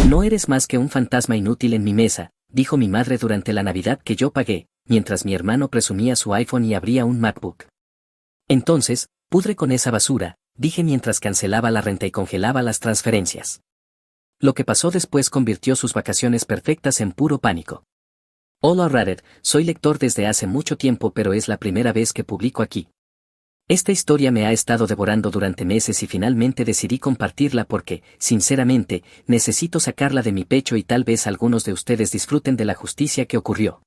No eres más que un fantasma inútil en mi mesa, dijo mi madre durante la Navidad que yo pagué, mientras mi hermano presumía su iPhone y abría un MacBook. Entonces, pudre con esa basura, dije mientras cancelaba la renta y congelaba las transferencias. Lo que pasó después convirtió sus vacaciones perfectas en puro pánico. Hola Reddit, soy lector desde hace mucho tiempo pero es la primera vez que publico aquí. Esta historia me ha estado devorando durante meses y finalmente decidí compartirla porque, sinceramente, necesito sacarla de mi pecho y tal vez algunos de ustedes disfruten de la justicia que ocurrió.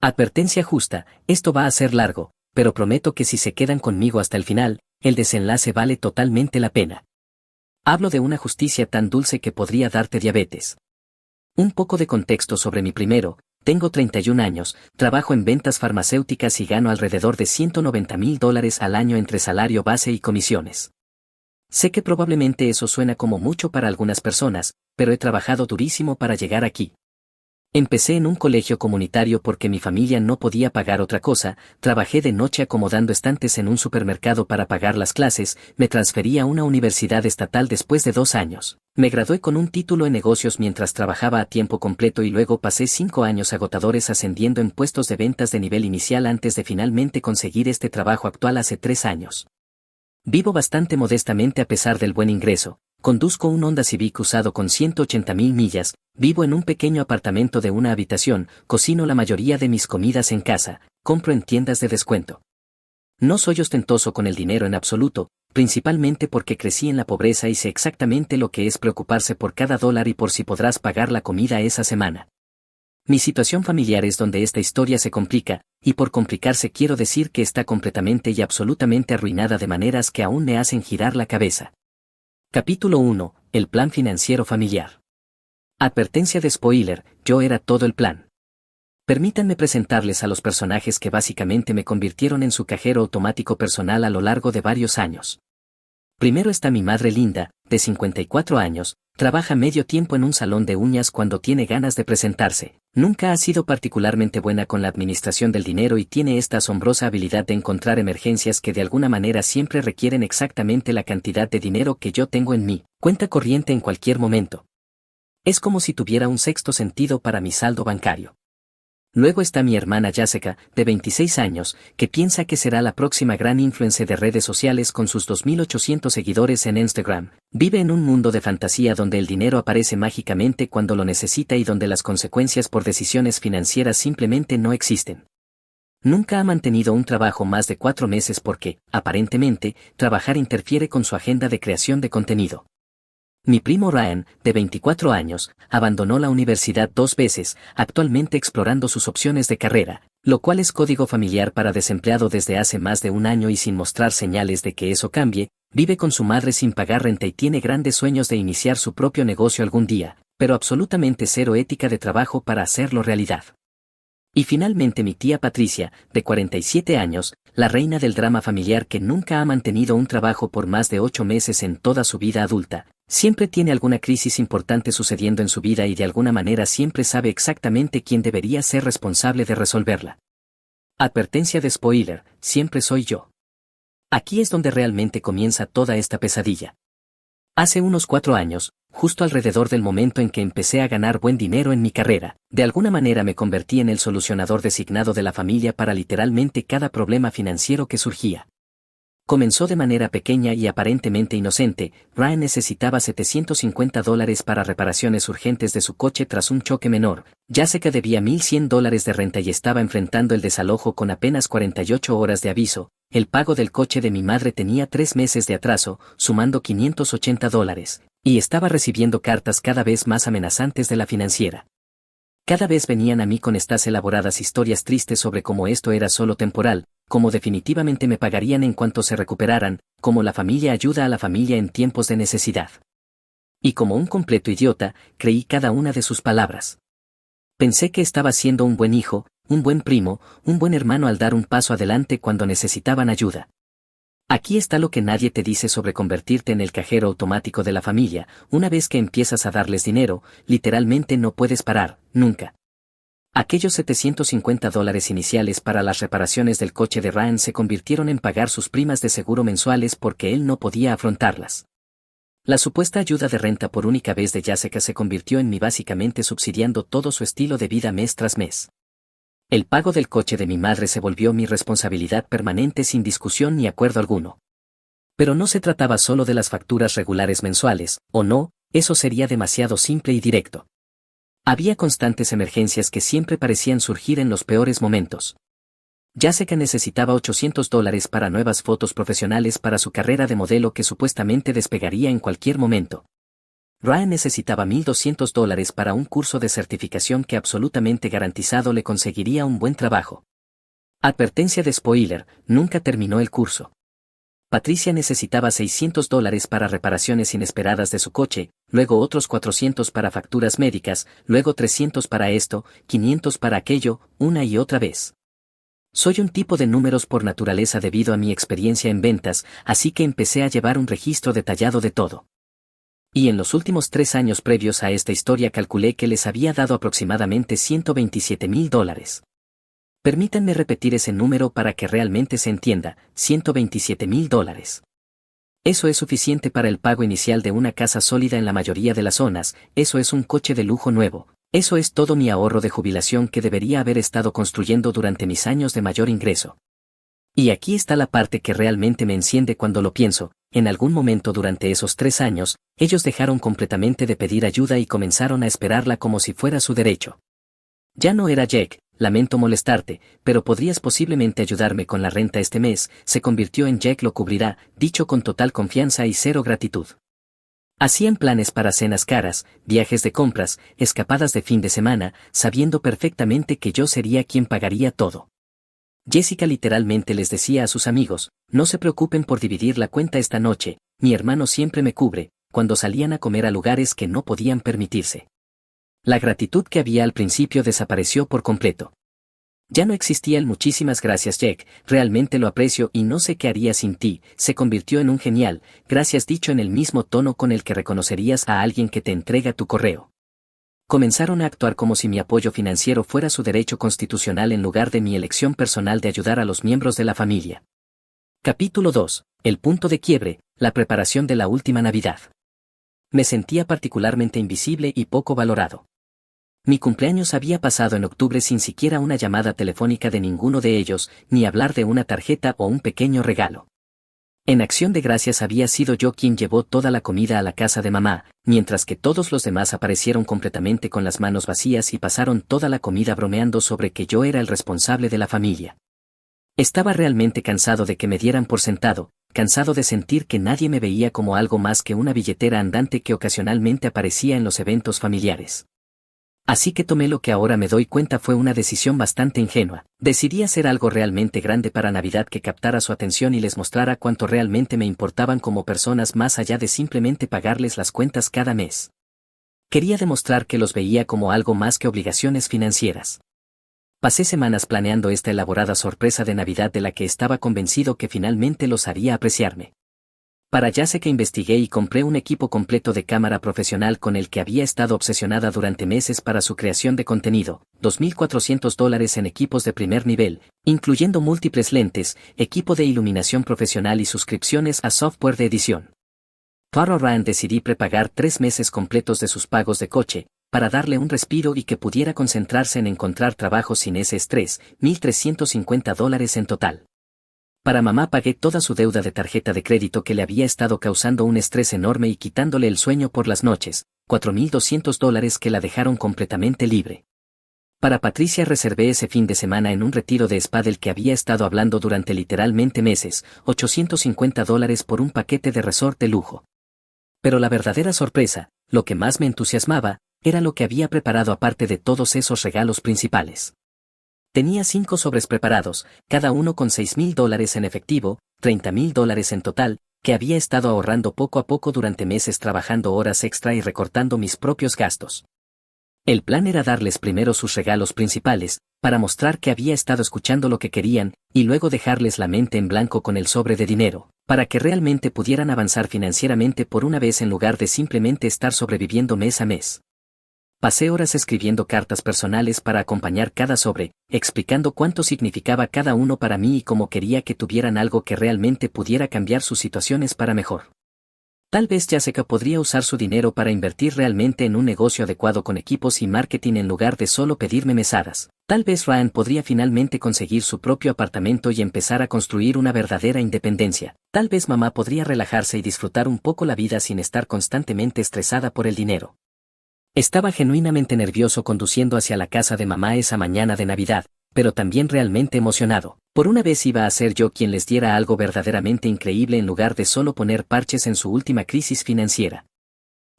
Advertencia justa, esto va a ser largo, pero prometo que si se quedan conmigo hasta el final, el desenlace vale totalmente la pena. Hablo de una justicia tan dulce que podría darte diabetes. Un poco de contexto sobre mí primero. Tengo 31 años, trabajo en ventas farmacéuticas y gano alrededor de $190,000 al año entre salario base y comisiones. Sé que probablemente eso suena como mucho para algunas personas, pero he trabajado durísimo para llegar aquí. Empecé en un colegio comunitario porque mi familia no podía pagar otra cosa, trabajé de noche acomodando estantes en un supermercado para pagar las clases, me transferí a una universidad estatal después de 2 años. Me gradué con un título en negocios mientras trabajaba a tiempo completo y luego pasé 5 años agotadores ascendiendo en puestos de ventas de nivel inicial antes de finalmente conseguir este trabajo actual hace 3 años. Vivo bastante modestamente a pesar del buen ingreso. Conduzco un Honda Civic usado con 180,000 millas, vivo en un pequeño apartamento de una habitación, cocino la mayoría de mis comidas en casa, compro en tiendas de descuento. No soy ostentoso con el dinero en absoluto, principalmente porque crecí en la pobreza y sé exactamente lo que es preocuparse por cada dólar y por si podrás pagar la comida esa semana. Mi situación familiar es donde esta historia se complica, y por complicarse quiero decir que está completamente y absolutamente arruinada de maneras que aún me hacen girar la cabeza. Capítulo 1. El plan financiero familiar. Advertencia de spoiler, yo era todo el plan. Permítanme presentarles a los personajes que básicamente me convirtieron en su cajero automático personal a lo largo de varios años. Primero está mi madre Linda, de 54 años, trabaja medio tiempo en un salón de uñas cuando tiene ganas de presentarse. Nunca ha sido particularmente buena con la administración del dinero y tiene esta asombrosa habilidad de encontrar emergencias que de alguna manera siempre requieren exactamente la cantidad de dinero que yo tengo en mi cuenta corriente en cualquier momento. Es como si tuviera un sexto sentido para mi saldo bancario. Luego está mi hermana Jessica, de 26 años, que piensa que será la próxima gran influencer de redes sociales con sus 2.800 seguidores en Instagram. Vive en un mundo de fantasía donde el dinero aparece mágicamente cuando lo necesita y donde las consecuencias por decisiones financieras simplemente no existen. Nunca ha mantenido un trabajo más de 4 meses porque, aparentemente, trabajar interfiere con su agenda de creación de contenido. Mi primo Ryan, de 24 años, abandonó la universidad 2 veces, actualmente explorando sus opciones de carrera, lo cual es código familiar para desempleado desde hace más de 1 año y sin mostrar señales de que eso cambie, vive con su madre sin pagar renta y tiene grandes sueños de iniciar su propio negocio algún día, pero absolutamente cero ética de trabajo para hacerlo realidad. Y finalmente mi tía Patricia, de 47 años, la reina del drama familiar que nunca ha mantenido un trabajo por más de 8 meses en toda su vida adulta, siempre tiene alguna crisis importante sucediendo en su vida y de alguna manera siempre sabe exactamente quién debería ser responsable de resolverla. Advertencia de spoiler, siempre soy yo. Aquí es donde realmente comienza toda esta pesadilla. Hace unos 4 años, justo alrededor del momento en que empecé a ganar buen dinero en mi carrera, de alguna manera me convertí en el solucionador designado de la familia para literalmente cada problema financiero que surgía. Comenzó de manera pequeña y aparentemente inocente. Ryan necesitaba $750 para reparaciones urgentes de su coche tras un choque menor. Jessica debía $1,100 de renta y estaba enfrentando el desalojo con apenas 48 horas de aviso. El pago del coche de mi madre tenía 3 meses de atraso, sumando $580, y estaba recibiendo cartas cada vez más amenazantes de la financiera. Cada vez venían a mí con estas elaboradas historias tristes sobre cómo esto era solo temporal, cómo definitivamente me pagarían en cuanto se recuperaran, cómo la familia ayuda a la familia en tiempos de necesidad. Y como un completo idiota, creí cada una de sus palabras. Pensé que estaba siendo un buen hijo, un buen primo, un buen hermano al dar un paso adelante cuando necesitaban ayuda. Aquí está lo que nadie te dice sobre convertirte en el cajero automático de la familia. Una vez que empiezas a darles dinero, literalmente no puedes parar, nunca. Aquellos $750 iniciales para las reparaciones del coche de Ryan se convirtieron en pagar sus primas de seguro mensuales porque él no podía afrontarlas. La supuesta ayuda de renta por única vez de Jessica se convirtió en mí básicamente subsidiando todo su estilo de vida mes tras mes. El pago del coche de mi madre se volvió mi responsabilidad permanente sin discusión ni acuerdo alguno. Pero no se trataba solo de las facturas regulares mensuales, o no, eso sería demasiado simple y directo. Había constantes emergencias que siempre parecían surgir en los peores momentos. Jessica necesitaba $800 para nuevas fotos profesionales para su carrera de modelo que supuestamente despegaría en cualquier momento. Ryan necesitaba $1,200 para un curso de certificación que absolutamente garantizado le conseguiría un buen trabajo. Advertencia de spoiler, nunca terminó el curso. Patricia necesitaba $600 para reparaciones inesperadas de su coche, luego otros 400 para facturas médicas, luego 300 para esto, 500 para aquello, una y otra vez. Soy un tipo de números por naturaleza debido a mi experiencia en ventas, así que empecé a llevar un registro detallado de todo. Y en los últimos 3 años previos a esta historia calculé que les había dado aproximadamente $127,000. Permítanme repetir ese número para que realmente se entienda, $127,000. Eso es suficiente para el pago inicial de una casa sólida en la mayoría de las zonas, eso es un coche de lujo nuevo, eso es todo mi ahorro de jubilación que debería haber estado construyendo durante mis años de mayor ingreso. Y aquí está la parte que realmente me enciende cuando lo pienso, en algún momento durante esos 3 años, ellos dejaron completamente de pedir ayuda y comenzaron a esperarla como si fuera su derecho. Ya no era Jack, lamento molestarte, pero podrías posiblemente ayudarme con la renta este mes, se convirtió en Jack lo cubrirá, dicho con total confianza y cero gratitud. Hacían planes para cenas caras, viajes de compras, escapadas de fin de semana, sabiendo perfectamente que yo sería quien pagaría todo. Jessica literalmente les decía a sus amigos, no se preocupen por dividir la cuenta esta noche, mi hermano siempre me cubre, cuando salían a comer a lugares que no podían permitirse. La gratitud que había al principio desapareció por completo. Ya no existía el muchísimas gracias Jack, realmente lo aprecio y no sé qué haría sin ti, se convirtió en un genial, gracias dicho en el mismo tono con el que reconocerías a alguien que te entrega tu correo. Comenzaron a actuar como si mi apoyo financiero fuera su derecho constitucional en lugar de mi elección personal de ayudar a los miembros de la familia. Capítulo 2. El punto de quiebre, la preparación de la última Navidad. Me sentía particularmente invisible y poco valorado. Mi cumpleaños había pasado en octubre sin siquiera una llamada telefónica de ninguno de ellos, ni hablar de una tarjeta o un pequeño regalo. En acción de gracias había sido yo quien llevó toda la comida a la casa de mamá, mientras que todos los demás aparecieron completamente con las manos vacías y pasaron toda la comida bromeando sobre que yo era el responsable de la familia. Estaba realmente cansado de que me dieran por sentado, cansado de sentir que nadie me veía como algo más que una billetera andante que ocasionalmente aparecía en los eventos familiares. Así que tomé lo que ahora me doy cuenta fue una decisión bastante ingenua. Decidí hacer algo realmente grande para Navidad que captara su atención y les mostrara cuánto realmente me importaban como personas más allá de simplemente pagarles las cuentas cada mes. Quería demostrar que los veía como algo más que obligaciones financieras. Pasé semanas planeando esta elaborada sorpresa de Navidad de la que estaba convencido que finalmente los haría apreciarme. Para ya sé que investigué y compré un equipo completo de cámara profesional con el que había estado obsesionada durante meses para su creación de contenido, $2,400 en equipos de primer nivel, incluyendo múltiples lentes, equipo de iluminación profesional y suscripciones a software de edición. Para Ryan decidí prepagar 3 meses completos de sus pagos de coche, para darle un respiro y que pudiera concentrarse en encontrar trabajo sin ese estrés, $1,350 en total. Para mamá pagué toda su deuda de tarjeta de crédito que le había estado causando un estrés enorme y quitándole el sueño por las noches, $4,200 que la dejaron completamente libre. Para Patricia reservé ese fin de semana en un retiro de spa del que había estado hablando durante literalmente meses, $850 por un paquete de resort de lujo. Pero la verdadera sorpresa, lo que más me entusiasmaba, era lo que había preparado aparte de todos esos regalos principales. Tenía 5 sobres preparados, cada uno con $6,000 en efectivo, $30,000 en total, que había estado ahorrando poco a poco durante meses trabajando horas extra y recortando mis propios gastos. El plan era darles primero sus regalos principales, para mostrar que había estado escuchando lo que querían, y luego dejarles la mente en blanco con el sobre de dinero, para que realmente pudieran avanzar financieramente por una vez en lugar de simplemente estar sobreviviendo mes a mes. Pasé horas escribiendo cartas personales para acompañar cada sobre, explicando cuánto significaba cada uno para mí y cómo quería que tuvieran algo que realmente pudiera cambiar sus situaciones para mejor. Tal vez Jessica podría usar su dinero para invertir realmente en un negocio adecuado con equipos y marketing en lugar de solo pedirme mesadas. Tal vez Ryan podría finalmente conseguir su propio apartamento y empezar a construir una verdadera independencia. Tal vez mamá podría relajarse y disfrutar un poco la vida sin estar constantemente estresada por el dinero. Estaba genuinamente nervioso conduciendo hacia la casa de mamá esa mañana de Navidad, pero también realmente emocionado. Por una vez iba a ser yo quien les diera algo verdaderamente increíble en lugar de solo poner parches en su última crisis financiera.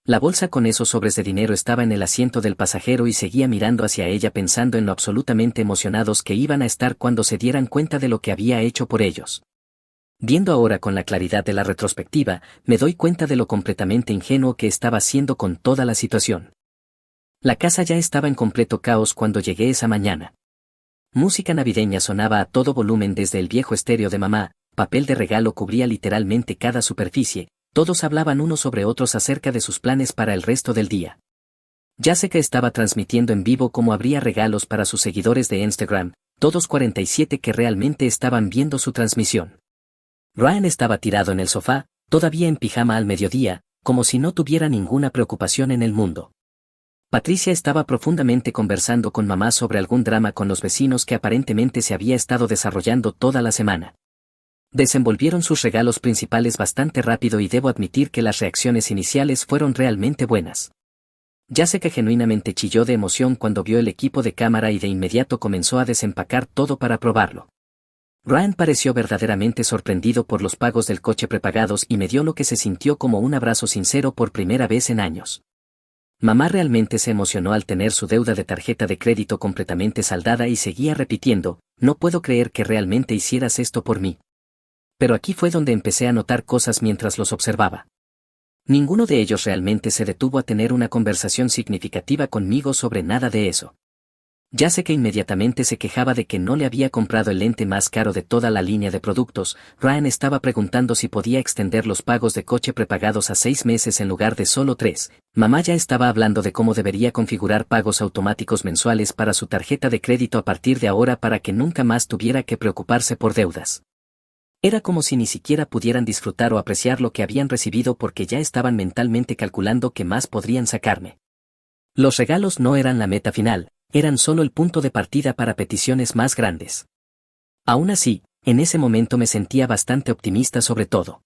La bolsa con esos sobres de dinero estaba en el asiento del pasajero y seguía mirando hacia ella pensando en lo absolutamente emocionados que iban a estar cuando se dieran cuenta de lo que había hecho por ellos. Viendo ahora con la claridad de la retrospectiva, me doy cuenta de lo completamente ingenuo que estaba siendo con toda la situación. La casa ya estaba en completo caos cuando llegué esa mañana. Música navideña sonaba a todo volumen desde el viejo estéreo de mamá, papel de regalo cubría literalmente cada superficie, todos hablaban unos sobre otros acerca de sus planes para el resto del día. Jessica estaba transmitiendo en vivo cómo habría regalos para sus seguidores de Instagram, todos 47 que realmente estaban viendo su transmisión. Ryan estaba tirado en el sofá, todavía en pijama al mediodía, como si no tuviera ninguna preocupación en el mundo. Patricia estaba profundamente conversando con mamá sobre algún drama con los vecinos que aparentemente se había estado desarrollando toda la semana. Desenvolvieron sus regalos principales bastante rápido y debo admitir que las reacciones iniciales fueron realmente buenas. Jessica genuinamente chilló de emoción cuando vio el equipo de cámara y de inmediato comenzó a desempacar todo para probarlo. Ryan pareció verdaderamente sorprendido por los pagos del coche prepagados y me dio lo que se sintió como un abrazo sincero por primera vez en años. Mamá realmente se emocionó al tener su deuda de tarjeta de crédito completamente saldada y seguía repitiendo, no puedo creer que realmente hicieras esto por mí. Pero aquí fue donde empecé a notar cosas mientras los observaba. Ninguno de ellos realmente se detuvo a tener una conversación significativa conmigo sobre nada de eso. Ya sé que inmediatamente se quejaba de que no le había comprado el lente más caro de toda la línea de productos. Ryan estaba preguntando si podía extender los pagos de coche prepagados a 6 meses en lugar de solo 3. Mamá ya estaba hablando de cómo debería configurar pagos automáticos mensuales para su tarjeta de crédito a partir de ahora para que nunca más tuviera que preocuparse por deudas. Era como si ni siquiera pudieran disfrutar o apreciar lo que habían recibido porque ya estaban mentalmente calculando qué más podrían sacarme. Los regalos no eran la meta final, eran solo el punto de partida para peticiones más grandes. Aún así, en ese momento me sentía bastante optimista sobre todo.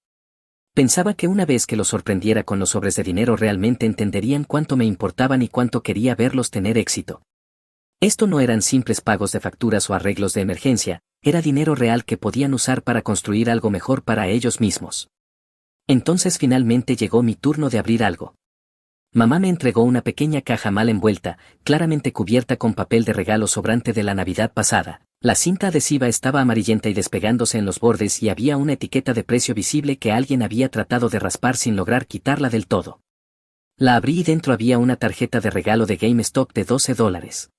Pensaba que una vez que los sorprendiera con los sobres de dinero realmente entenderían cuánto me importaban y cuánto quería verlos tener éxito. Esto no eran simples pagos de facturas o arreglos de emergencia, era dinero real que podían usar para construir algo mejor para ellos mismos. Entonces finalmente llegó mi turno de abrir algo. Mamá me entregó una pequeña caja mal envuelta, claramente cubierta con papel de regalo sobrante de la Navidad pasada. La cinta adhesiva estaba amarillenta y despegándose en los bordes y había una etiqueta de precio visible que alguien había tratado de raspar sin lograr quitarla del todo. La abrí y dentro había una tarjeta de regalo de GameStop de $12.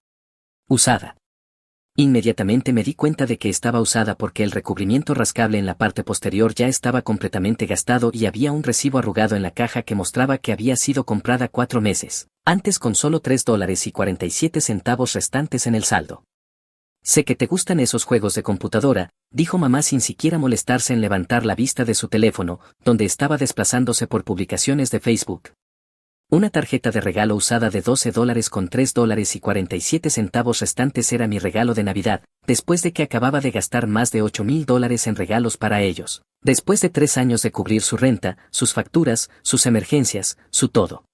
Usada. Inmediatamente me di cuenta de que estaba usada porque el recubrimiento rascable en la parte posterior ya estaba completamente gastado y había un recibo arrugado en la caja que mostraba que había sido comprada 4 meses, antes con solo $3.47 restantes en el saldo. Sé que te gustan esos juegos de computadora, dijo mamá sin siquiera molestarse en levantar la vista de su teléfono, donde estaba desplazándose por publicaciones de Facebook. Una tarjeta de regalo usada de $12 con $3.47 restantes era mi regalo de Navidad, después de que acababa de gastar más de $8,000 en regalos para ellos, después de 3 años de cubrir su renta, sus facturas, sus emergencias, su todo.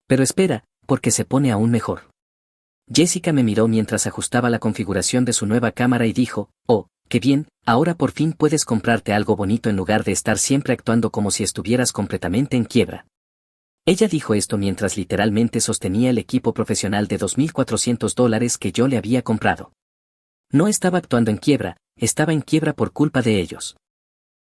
Pero espera, porque se pone aún mejor. Jessica me miró mientras ajustaba la configuración de su nueva cámara y dijo, oh, qué bien, ahora por fin puedes comprarte algo bonito en lugar de estar siempre actuando como si estuvieras completamente en quiebra. Ella dijo esto mientras literalmente sostenía el equipo profesional de $2,400 que yo le había comprado. No estaba actuando en quiebra, estaba en quiebra por culpa de ellos.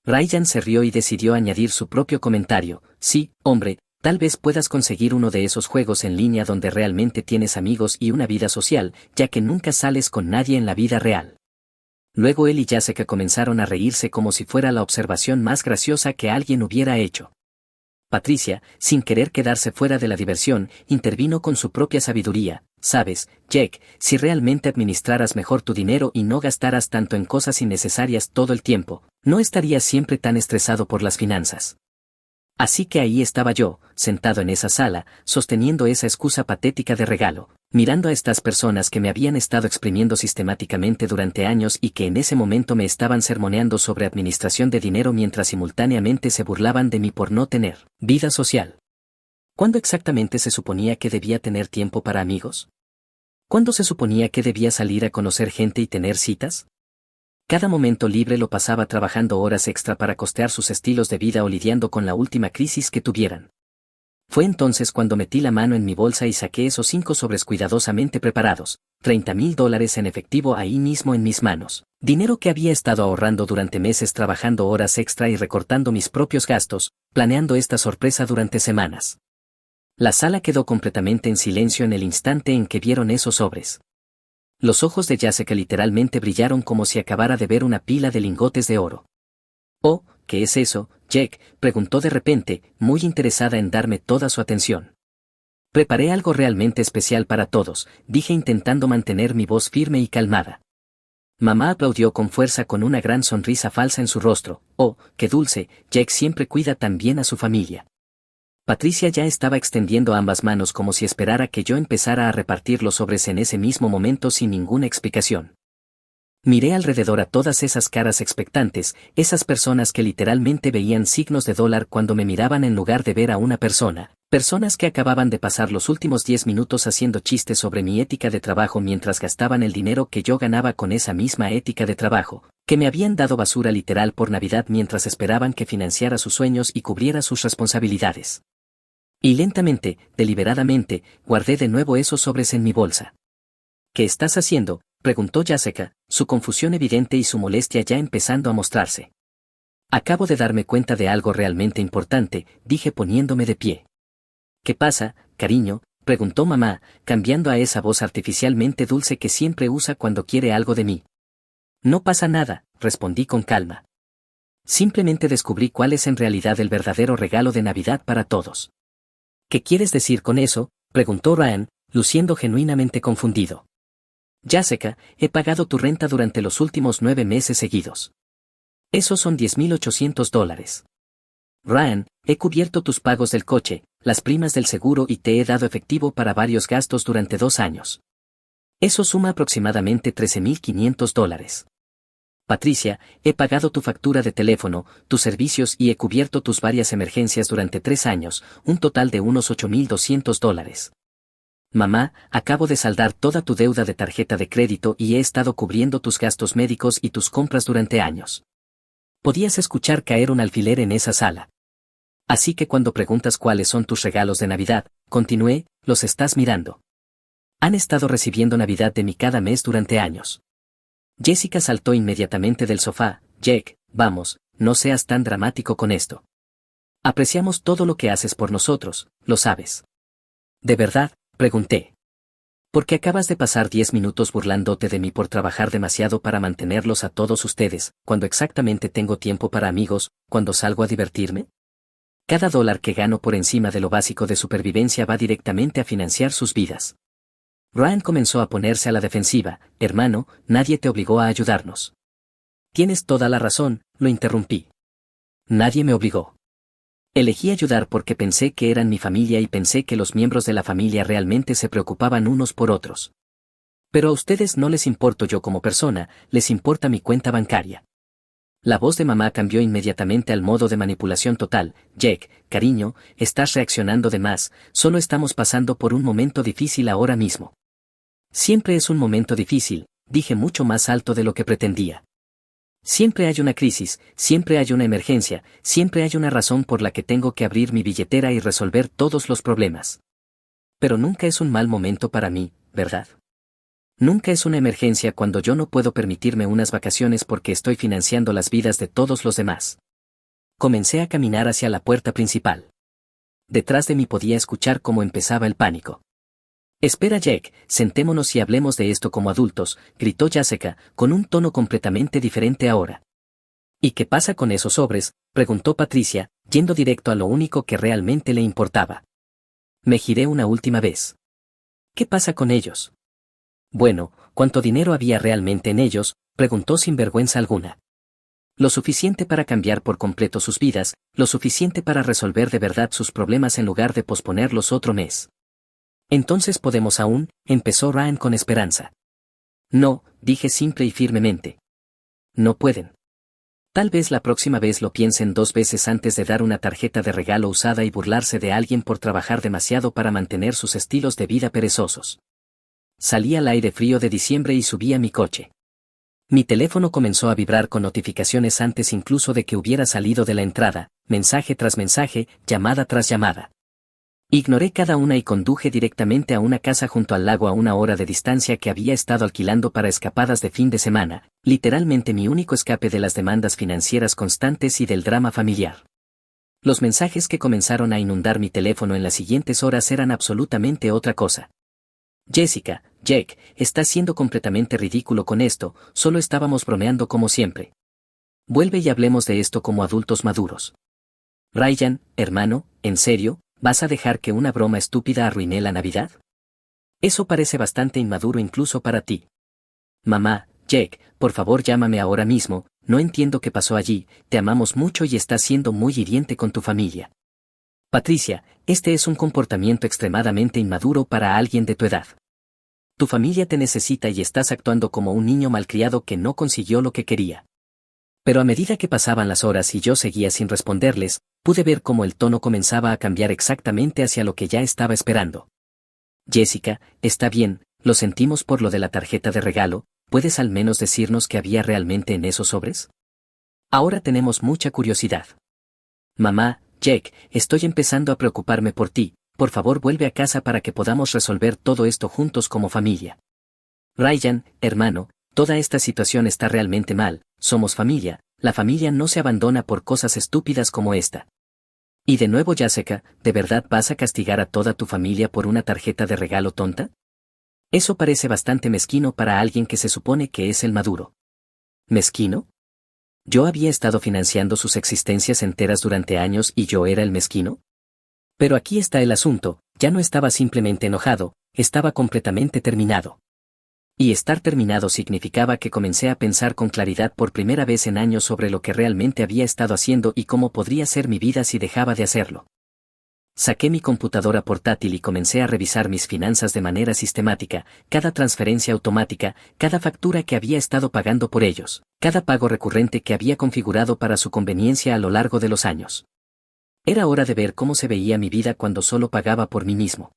Ryan se rió y decidió añadir su propio comentario, sí, hombre, tal vez puedas conseguir uno de esos juegos en línea donde realmente tienes amigos y una vida social, ya que nunca sales con nadie en la vida real. Luego él y Jessica comenzaron a reírse como si fuera la observación más graciosa que alguien hubiera hecho. Patricia, sin querer quedarse fuera de la diversión, intervino con su propia sabiduría. Sabes, Jack, si realmente administraras mejor tu dinero y no gastaras tanto en cosas innecesarias todo el tiempo, no estarías siempre tan estresado por las finanzas. Así que ahí estaba yo, sentado en esa sala, sosteniendo esa excusa patética de regalo, mirando a estas personas que me habían estado exprimiendo sistemáticamente durante años y que en ese momento me estaban sermoneando sobre administración de dinero mientras simultáneamente se burlaban de mí por no tener vida social. ¿Cuándo exactamente se suponía que debía tener tiempo para amigos? ¿Cuándo se suponía que debía salir a conocer gente y tener citas? Cada momento libre lo pasaba trabajando horas extra para costear sus estilos de vida o lidiando con la última crisis que tuvieran. Fue entonces cuando metí la mano en mi bolsa y saqué esos 5 sobres cuidadosamente preparados, $30,000 en efectivo ahí mismo en mis manos. Dinero que había estado ahorrando durante meses trabajando horas extra y recortando mis propios gastos, planeando esta sorpresa durante semanas. La sala quedó completamente en silencio en el instante en que vieron esos sobres. Los ojos de Jessica literalmente brillaron como si acabara de ver una pila de lingotes de oro. «Oh, ¿qué es eso, Jack?», preguntó de repente, muy interesada en darme toda su atención. «Preparé algo realmente especial para todos», dije intentando mantener mi voz firme y calmada. Mamá aplaudió con fuerza con una gran sonrisa falsa en su rostro. «Oh, qué dulce, Jack siempre cuida tan bien a su familia». Patricia ya estaba extendiendo ambas manos como si esperara que yo empezara a repartir los sobres en ese mismo momento sin ninguna explicación. Miré alrededor a todas esas caras expectantes, esas personas que literalmente veían signos de dólar cuando me miraban en lugar de ver a una persona, personas que acababan de pasar los últimos 10 minutos haciendo chistes sobre mi ética de trabajo mientras gastaban el dinero que yo ganaba con esa misma ética de trabajo, que me habían dado basura literal por Navidad mientras esperaban que financiara sus sueños y cubriera sus responsabilidades. Y lentamente, deliberadamente, guardé de nuevo esos sobres en mi bolsa. «¿Qué estás haciendo?», preguntó Jessica, su confusión evidente y su molestia ya empezando a mostrarse. «Acabo de darme cuenta de algo realmente importante», dije poniéndome de pie. «¿Qué pasa, cariño?», preguntó mamá, cambiando a esa voz artificialmente dulce que siempre usa cuando quiere algo de mí. «No pasa nada», respondí con calma. «Simplemente descubrí cuál es en realidad el verdadero regalo de Navidad para todos». «¿Qué quieres decir con eso?», preguntó Ryan, luciendo genuinamente confundido. «Jessica, he pagado tu renta durante los últimos 9 meses seguidos. Esos son $10,800. Ryan, he cubierto tus pagos del coche, las primas del seguro y te he dado efectivo para varios gastos durante 2 años. Eso suma aproximadamente $13,500. Patricia, he pagado tu factura de teléfono, tus servicios y he cubierto tus varias emergencias durante 3 años, un total de unos $8,200. Mamá, acabo de saldar toda tu deuda de tarjeta de crédito y he estado cubriendo tus gastos médicos y tus compras durante años». Podías escuchar caer un alfiler en esa sala. «Así que cuando preguntas cuáles son tus regalos de Navidad», continué, «los estás mirando. Han estado recibiendo Navidad de mí cada mes durante años». Jessica saltó inmediatamente del sofá. «Jack, vamos, no seas tan dramático con esto. Apreciamos todo lo que haces por nosotros, lo sabes». «¿De verdad?», pregunté. «Porque acabas de pasar 10 minutos burlándote de mí por trabajar demasiado para mantenerlos a todos ustedes, cuando exactamente tengo tiempo para amigos, cuando salgo a divertirme. Cada dólar que gano por encima de lo básico de supervivencia va directamente a financiar sus vidas». Ryan comenzó a ponerse a la defensiva. «Hermano, nadie te obligó a ayudarnos». «Tienes toda la razón», lo interrumpí. «Nadie me obligó. Elegí ayudar porque pensé que eran mi familia y pensé que los miembros de la familia realmente se preocupaban unos por otros. Pero a ustedes no les importo yo como persona, les importa mi cuenta bancaria». La voz de mamá cambió inmediatamente al modo de manipulación total. «Jack, cariño, estás reaccionando de más, solo estamos pasando por un momento difícil ahora mismo». «Siempre es un momento difícil», dije mucho más alto de lo que pretendía. «Siempre hay una crisis, siempre hay una emergencia, siempre hay una razón por la que tengo que abrir mi billetera y resolver todos los problemas. Pero nunca es un mal momento para mí, ¿verdad? Nunca es una emergencia cuando yo no puedo permitirme unas vacaciones porque estoy financiando las vidas de todos los demás». Comencé a caminar hacia la puerta principal. Detrás de mí podía escuchar cómo empezaba el pánico. «Espera, Jack, sentémonos y hablemos de esto como adultos», gritó Jessica, con un tono completamente diferente ahora. «¿Y qué pasa con esos sobres?», preguntó Patricia, yendo directo a lo único que realmente le importaba. Me giré una última vez. «¿Qué pasa con ellos?». «Bueno, ¿cuánto dinero había realmente en ellos?», preguntó sin vergüenza alguna. Lo suficiente para cambiar por completo sus vidas, lo suficiente para resolver de verdad sus problemas en lugar de posponerlos otro mes. Entonces podemos aún, empezó Ryan con esperanza. No, dije simple y firmemente. No pueden. Tal vez la próxima vez lo piensen 2 veces antes de dar una tarjeta de regalo usada y burlarse de alguien por trabajar demasiado para mantener sus estilos de vida perezosos. Salí al aire frío de diciembre y subí a mi coche. Mi teléfono comenzó a vibrar con notificaciones antes incluso de que hubiera salido de la entrada, mensaje tras mensaje, llamada tras llamada. Ignoré cada una y conduje directamente a una casa junto al lago a 1 hora de distancia que había estado alquilando para escapadas de fin de semana, literalmente mi único escape de las demandas financieras constantes y del drama familiar. Los mensajes que comenzaron a inundar mi teléfono en las siguientes horas eran absolutamente otra cosa. Jessica, Jake, estás siendo completamente ridículo con esto, solo estábamos bromeando como siempre. Vuelve y hablemos de esto como adultos maduros. Ryan, hermano, ¿en serio? ¿Vas a dejar que una broma estúpida arruine la Navidad? Eso parece bastante inmaduro incluso para ti. Mamá, Jake, por favor llámame ahora mismo, no entiendo qué pasó allí, te amamos mucho y estás siendo muy hiriente con tu familia. Patricia, este es un comportamiento extremadamente inmaduro para alguien de tu edad. Tu familia te necesita y estás actuando como un niño malcriado que no consiguió lo que quería. Pero a medida que pasaban las horas y yo seguía sin responderles, pude ver cómo el tono comenzaba a cambiar exactamente hacia lo que ya estaba esperando. Jessica, está bien, lo sentimos por lo de la tarjeta de regalo, ¿puedes al menos decirnos qué había realmente en esos sobres? Ahora tenemos mucha curiosidad. Mamá, Jake, estoy empezando a preocuparme por ti, por favor vuelve a casa para que podamos resolver todo esto juntos como familia. Ryan, hermano, toda esta situación está realmente mal, somos familia, la familia no se abandona por cosas estúpidas como esta. Y de nuevo Jessica, ¿de verdad vas a castigar a toda tu familia por una tarjeta de regalo tonta? Eso parece bastante mezquino para alguien que se supone que es el maduro. ¿Mezquino? ¿Yo había estado financiando sus existencias enteras durante años y yo era el mezquino? Pero aquí está el asunto, ya no estaba simplemente enojado, estaba completamente terminado. Y estar terminado significaba que comencé a pensar con claridad por primera vez en años sobre lo que realmente había estado haciendo y cómo podría ser mi vida si dejaba de hacerlo. Saqué mi computadora portátil y comencé a revisar mis finanzas de manera sistemática, cada transferencia automática, cada factura que había estado pagando por ellos, cada pago recurrente que había configurado para su conveniencia a lo largo de los años. Era hora de ver cómo se veía mi vida cuando solo pagaba por mí mismo.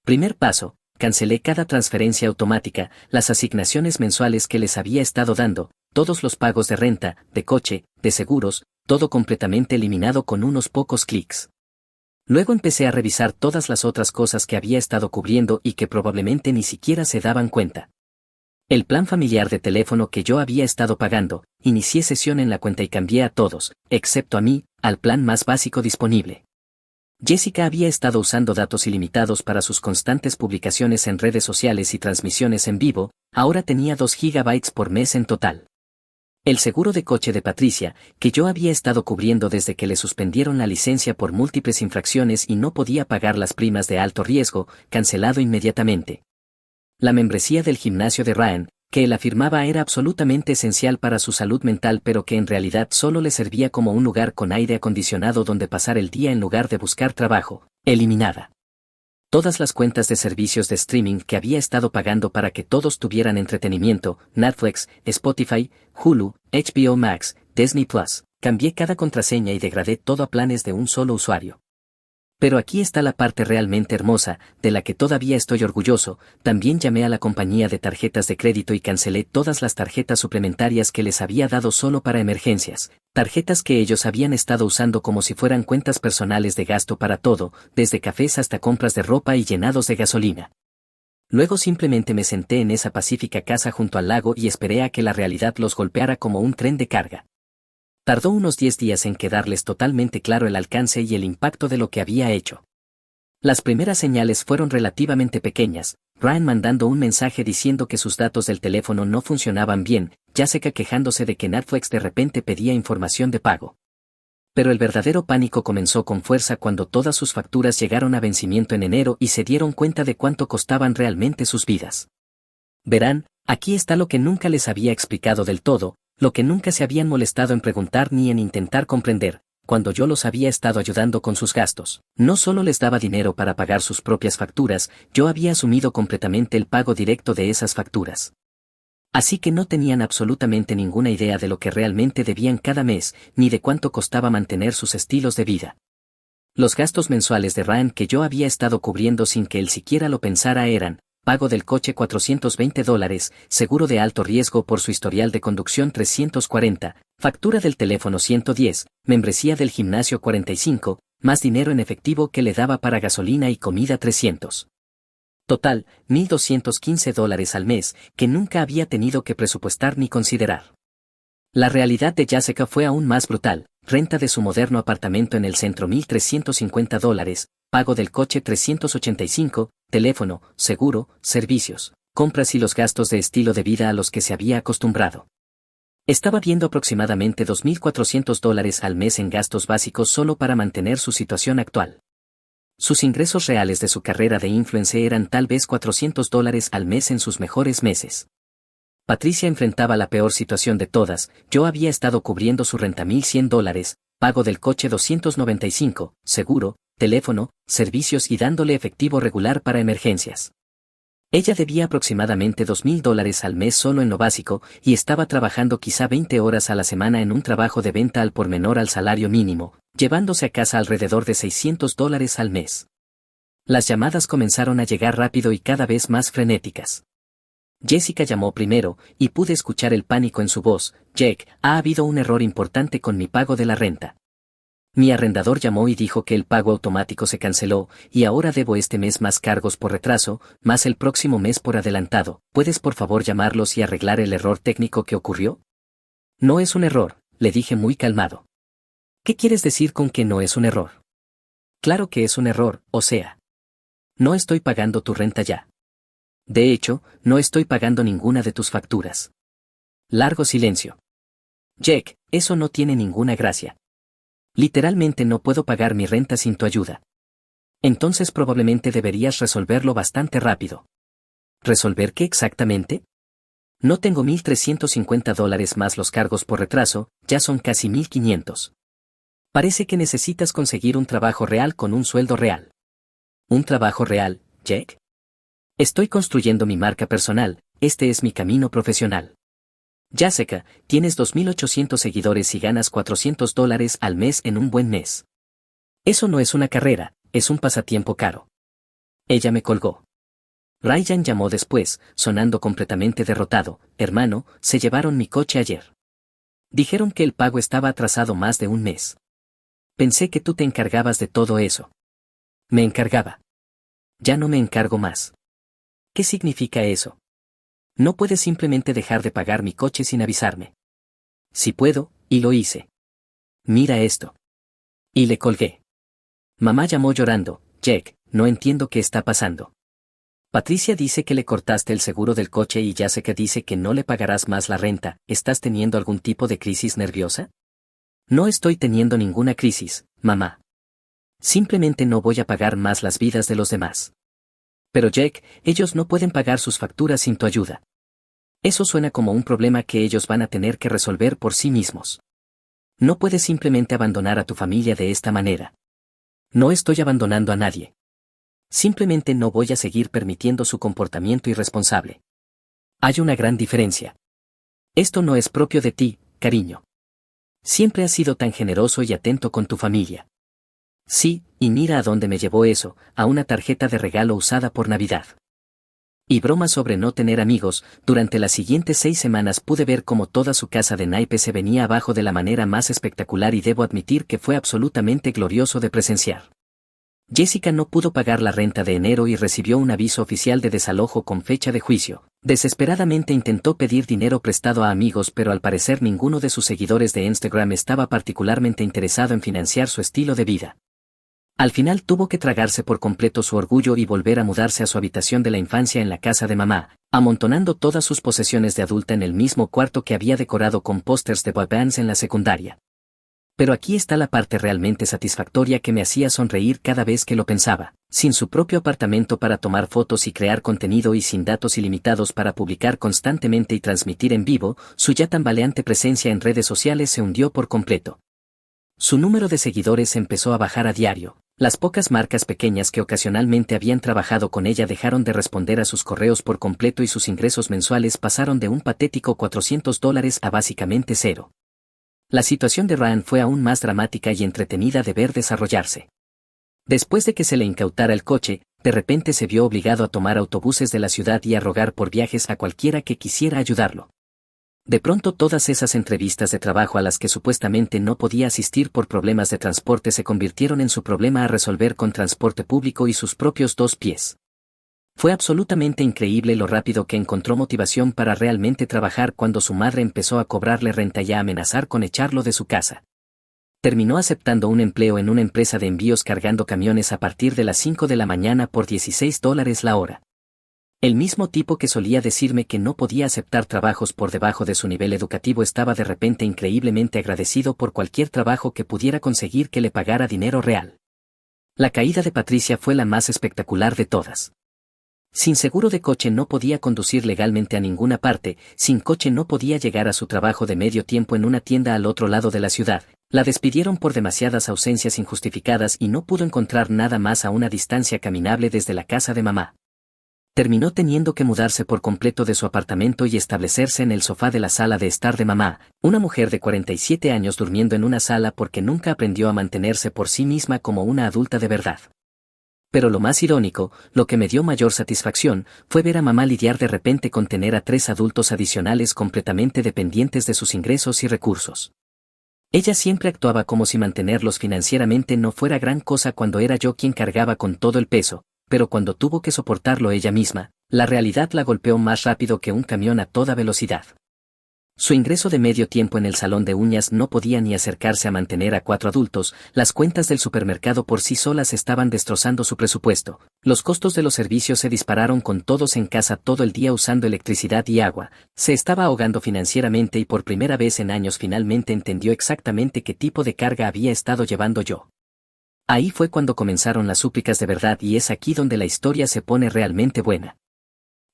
Primer paso. Cancelé cada transferencia automática, las asignaciones mensuales que les había estado dando, todos los pagos de renta, de coche, de seguros, todo completamente eliminado con unos pocos clics. Luego empecé a revisar todas las otras cosas que había estado cubriendo y que probablemente ni siquiera se daban cuenta. El plan familiar de teléfono que yo había estado pagando, inicié sesión en la cuenta y cambié a todos, excepto a mí, al plan más básico disponible. Jessica había estado usando datos ilimitados para sus constantes publicaciones en redes sociales y transmisiones en vivo, ahora tenía 2 GB por mes en total. El seguro de coche de Patricia, que yo había estado cubriendo desde que le suspendieron la licencia por múltiples infracciones y no podía pagar las primas de alto riesgo, cancelado inmediatamente. La membresía del gimnasio de Ryan, que él afirmaba era absolutamente esencial para su salud mental pero que en realidad solo le servía como un lugar con aire acondicionado donde pasar el día en lugar de buscar trabajo, eliminada. Todas las cuentas de servicios de streaming que había estado pagando para que todos tuvieran entretenimiento, Netflix, Spotify, Hulu, HBO Max, Disney Plus, cambié cada contraseña y degradé todo a planes de un solo usuario. Pero aquí está la parte realmente hermosa, de la que todavía estoy orgulloso, también llamé a la compañía de tarjetas de crédito y cancelé todas las tarjetas suplementarias que les había dado solo para emergencias, tarjetas que ellos habían estado usando como si fueran cuentas personales de gasto para todo, desde cafés hasta compras de ropa y llenados de gasolina. Luego simplemente me senté en esa pacífica casa junto al lago y esperé a que la realidad los golpeara como un tren de carga. Tardó unos 10 días en quedarles totalmente claro el alcance y el impacto de lo que había hecho. Las primeras señales fueron relativamente pequeñas, Ryan mandando un mensaje diciendo que sus datos del teléfono no funcionaban bien, Jessica quejándose de que Netflix de repente pedía información de pago. Pero el verdadero pánico comenzó con fuerza cuando todas sus facturas llegaron a vencimiento en enero y se dieron cuenta de cuánto costaban realmente sus vidas. Verán, aquí está lo que nunca les había explicado del todo. Lo que nunca se habían molestado en preguntar ni en intentar comprender, cuando yo los había estado ayudando con sus gastos. No solo les daba dinero para pagar sus propias facturas, yo había asumido completamente el pago directo de esas facturas. Así que no tenían absolutamente ninguna idea de lo que realmente debían cada mes, ni de cuánto costaba mantener sus estilos de vida. Los gastos mensuales de Ryan que yo había estado cubriendo sin que él siquiera lo pensara eran: pago del coche $420, seguro de alto riesgo por su historial de conducción $340, factura del teléfono $110, membresía del gimnasio $45, más dinero en efectivo que le daba para gasolina y comida $300. Total, $1,215 al mes, que nunca había tenido que presupuestar ni considerar. La realidad de Jessica fue aún más brutal: renta de su moderno apartamento en el centro $1,350, pago del coche $385, teléfono, seguro, servicios, compras y los gastos de estilo de vida a los que se había acostumbrado. Estaba viendo aproximadamente $2,400 al mes en gastos básicos solo para mantener su situación actual. Sus ingresos reales de su carrera de influencer eran tal vez $400 al mes en sus mejores meses. Patricia enfrentaba la peor situación de todas: yo había estado cubriendo su renta $1,100, pago del coche $295, seguro, teléfono, servicios y dándole efectivo regular para emergencias. Ella debía aproximadamente $2,000 al mes solo en lo básico, y estaba trabajando quizá 20 horas a la semana en un trabajo de venta al por menor al salario mínimo, llevándose a casa alrededor de $600 al mes. Las llamadas comenzaron a llegar rápido y cada vez más frenéticas. Jessica llamó primero, y pude escuchar el pánico en su voz: Jack, ha habido un error importante con mi pago de la renta. Mi arrendador llamó y dijo que el pago automático se canceló, y ahora debo este mes más cargos por retraso, más el próximo mes por adelantado. ¿Puedes por favor llamarlos y arreglar el error técnico que ocurrió? No es un error, le dije muy calmado. ¿Qué quieres decir con que no es un error? Claro que es un error, o sea. No estoy pagando tu renta ya. De hecho, no estoy pagando ninguna de tus facturas. Largo silencio. Jack, eso no tiene ninguna gracia. Literalmente no puedo pagar mi renta sin tu ayuda. Entonces probablemente deberías resolverlo bastante rápido. ¿Resolver qué exactamente? No tengo $1,350 más los cargos por retraso, ya son casi 1,500. Parece que necesitas conseguir un trabajo real con un sueldo real. ¿Un trabajo real, Jack? Estoy construyendo mi marca personal, este es mi camino profesional. Jessica, tienes 2,800 seguidores y ganas $400 al mes en un buen mes. Eso no es una carrera, es un pasatiempo caro. Ella me colgó. Ryan llamó después, sonando completamente derrotado: hermano, se llevaron mi coche ayer. Dijeron que el pago estaba atrasado más de un mes. Pensé que tú te encargabas de todo eso. Me encargaba. Ya no me encargo más. ¿Qué significa eso? No puedes simplemente dejar de pagar mi coche sin avisarme. Sí puedo, y lo hice. Mira esto. Y le colgué. Mamá llamó llorando: Jack, no entiendo qué está pasando. Patricia dice que le cortaste el seguro del coche y Jessica dice que no le pagarás más la renta. ¿Estás teniendo algún tipo de crisis nerviosa? No estoy teniendo ninguna crisis, mamá. Simplemente no voy a pagar más las vidas de los demás. Pero Jack, ellos no pueden pagar sus facturas sin tu ayuda. Eso suena como un problema que ellos van a tener que resolver por sí mismos. No puedes simplemente abandonar a tu familia de esta manera. No estoy abandonando a nadie. Simplemente no voy a seguir permitiendo su comportamiento irresponsable. Hay una gran diferencia. Esto no es propio de ti, cariño. Siempre has sido tan generoso y atento con tu familia. Sí, y mira a dónde me llevó eso: a una tarjeta de regalo usada por Navidad. Y broma sobre no tener amigos. Durante las siguientes 6 semanas pude ver cómo toda su casa de naipes se venía abajo de la manera más espectacular, y debo admitir que fue absolutamente glorioso de presenciar. Jessica no pudo pagar la renta de enero y recibió un aviso oficial de desalojo con fecha de juicio. Desesperadamente intentó pedir dinero prestado a amigos, pero al parecer ninguno de sus seguidores de Instagram estaba particularmente interesado en financiar su estilo de vida. Al final tuvo que tragarse por completo su orgullo y volver a mudarse a su habitación de la infancia en la casa de mamá, amontonando todas sus posesiones de adulta en el mismo cuarto que había decorado con pósters de boy bands en la secundaria. Pero aquí está la parte realmente satisfactoria que me hacía sonreír cada vez que lo pensaba. Sin su propio apartamento para tomar fotos y crear contenido y sin datos ilimitados para publicar constantemente y transmitir en vivo, su ya tambaleante presencia en redes sociales se hundió por completo. Su número de seguidores empezó a bajar a diario. Las pocas marcas pequeñas que ocasionalmente habían trabajado con ella dejaron de responder a sus correos por completo y sus ingresos mensuales pasaron de un patético $400 a básicamente cero. La situación de Ryan fue aún más dramática y entretenida de ver desarrollarse. Después de que se le incautara el coche, de repente se vio obligado a tomar autobuses de la ciudad y a rogar por viajes a cualquiera que quisiera ayudarlo. De pronto todas esas entrevistas de trabajo a las que supuestamente no podía asistir por problemas de transporte se convirtieron en su problema a resolver con transporte público y sus propios 2 pies. Fue absolutamente increíble lo rápido que encontró motivación para realmente trabajar cuando su madre empezó a cobrarle renta y a amenazar con echarlo de su casa. Terminó aceptando un empleo en una empresa de envíos cargando camiones a partir de las 5 de la mañana por $16 la hora. El mismo tipo que solía decirme que no podía aceptar trabajos por debajo de su nivel educativo estaba de repente increíblemente agradecido por cualquier trabajo que pudiera conseguir que le pagara dinero real. La caída de Patricia fue la más espectacular de todas. Sin seguro de coche no podía conducir legalmente a ninguna parte, sin coche no podía llegar a su trabajo de medio tiempo en una tienda al otro lado de la ciudad, la despidieron por demasiadas ausencias injustificadas y no pudo encontrar nada más a una distancia caminable desde la casa de mamá. Terminó teniendo que mudarse por completo de su apartamento y establecerse en el sofá de la sala de estar de mamá, una mujer de 47 años durmiendo en una sala porque nunca aprendió a mantenerse por sí misma como una adulta de verdad. Pero lo más irónico, lo que me dio mayor satisfacción, fue ver a mamá lidiar de repente con tener a 3 adultos adicionales completamente dependientes de sus ingresos y recursos. Ella siempre actuaba como si mantenerlos financieramente no fuera gran cosa cuando era yo quien cargaba con todo el peso, pero cuando tuvo que soportarlo ella misma, la realidad la golpeó más rápido que un camión a toda velocidad. Su ingreso de medio tiempo en el salón de uñas no podía ni acercarse a mantener a 4 adultos, las cuentas del supermercado por sí solas estaban destrozando su presupuesto, los costos de los servicios se dispararon con todos en casa todo el día usando electricidad y agua, se estaba ahogando financieramente y por primera vez en años finalmente entendió exactamente qué tipo de carga había estado llevando yo. Ahí fue cuando comenzaron las súplicas de verdad y es aquí donde la historia se pone realmente buena.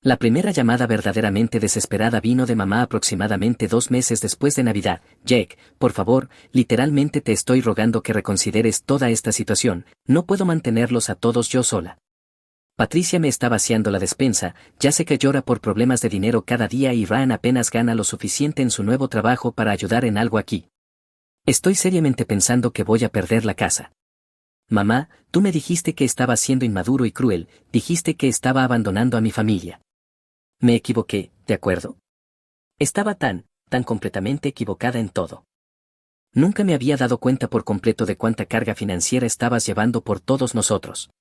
La primera llamada verdaderamente desesperada vino de mamá aproximadamente 2 meses después de Navidad. Jake, por favor, literalmente te estoy rogando que reconsideres toda esta situación, no puedo mantenerlos a todos yo sola. Patricia me está vaciando la despensa, ya sé que llora por problemas de dinero cada día y Ryan apenas gana lo suficiente en su nuevo trabajo para ayudar en algo aquí. Estoy seriamente pensando que voy a perder la casa. Mamá, tú me dijiste que estaba siendo inmaduro y cruel, dijiste que estaba abandonando a mi familia. Me equivoqué, ¿de acuerdo? Estaba tan completamente equivocada en todo. Nunca me había dado cuenta por completo de cuánta carga financiera estabas llevando por todos nosotros.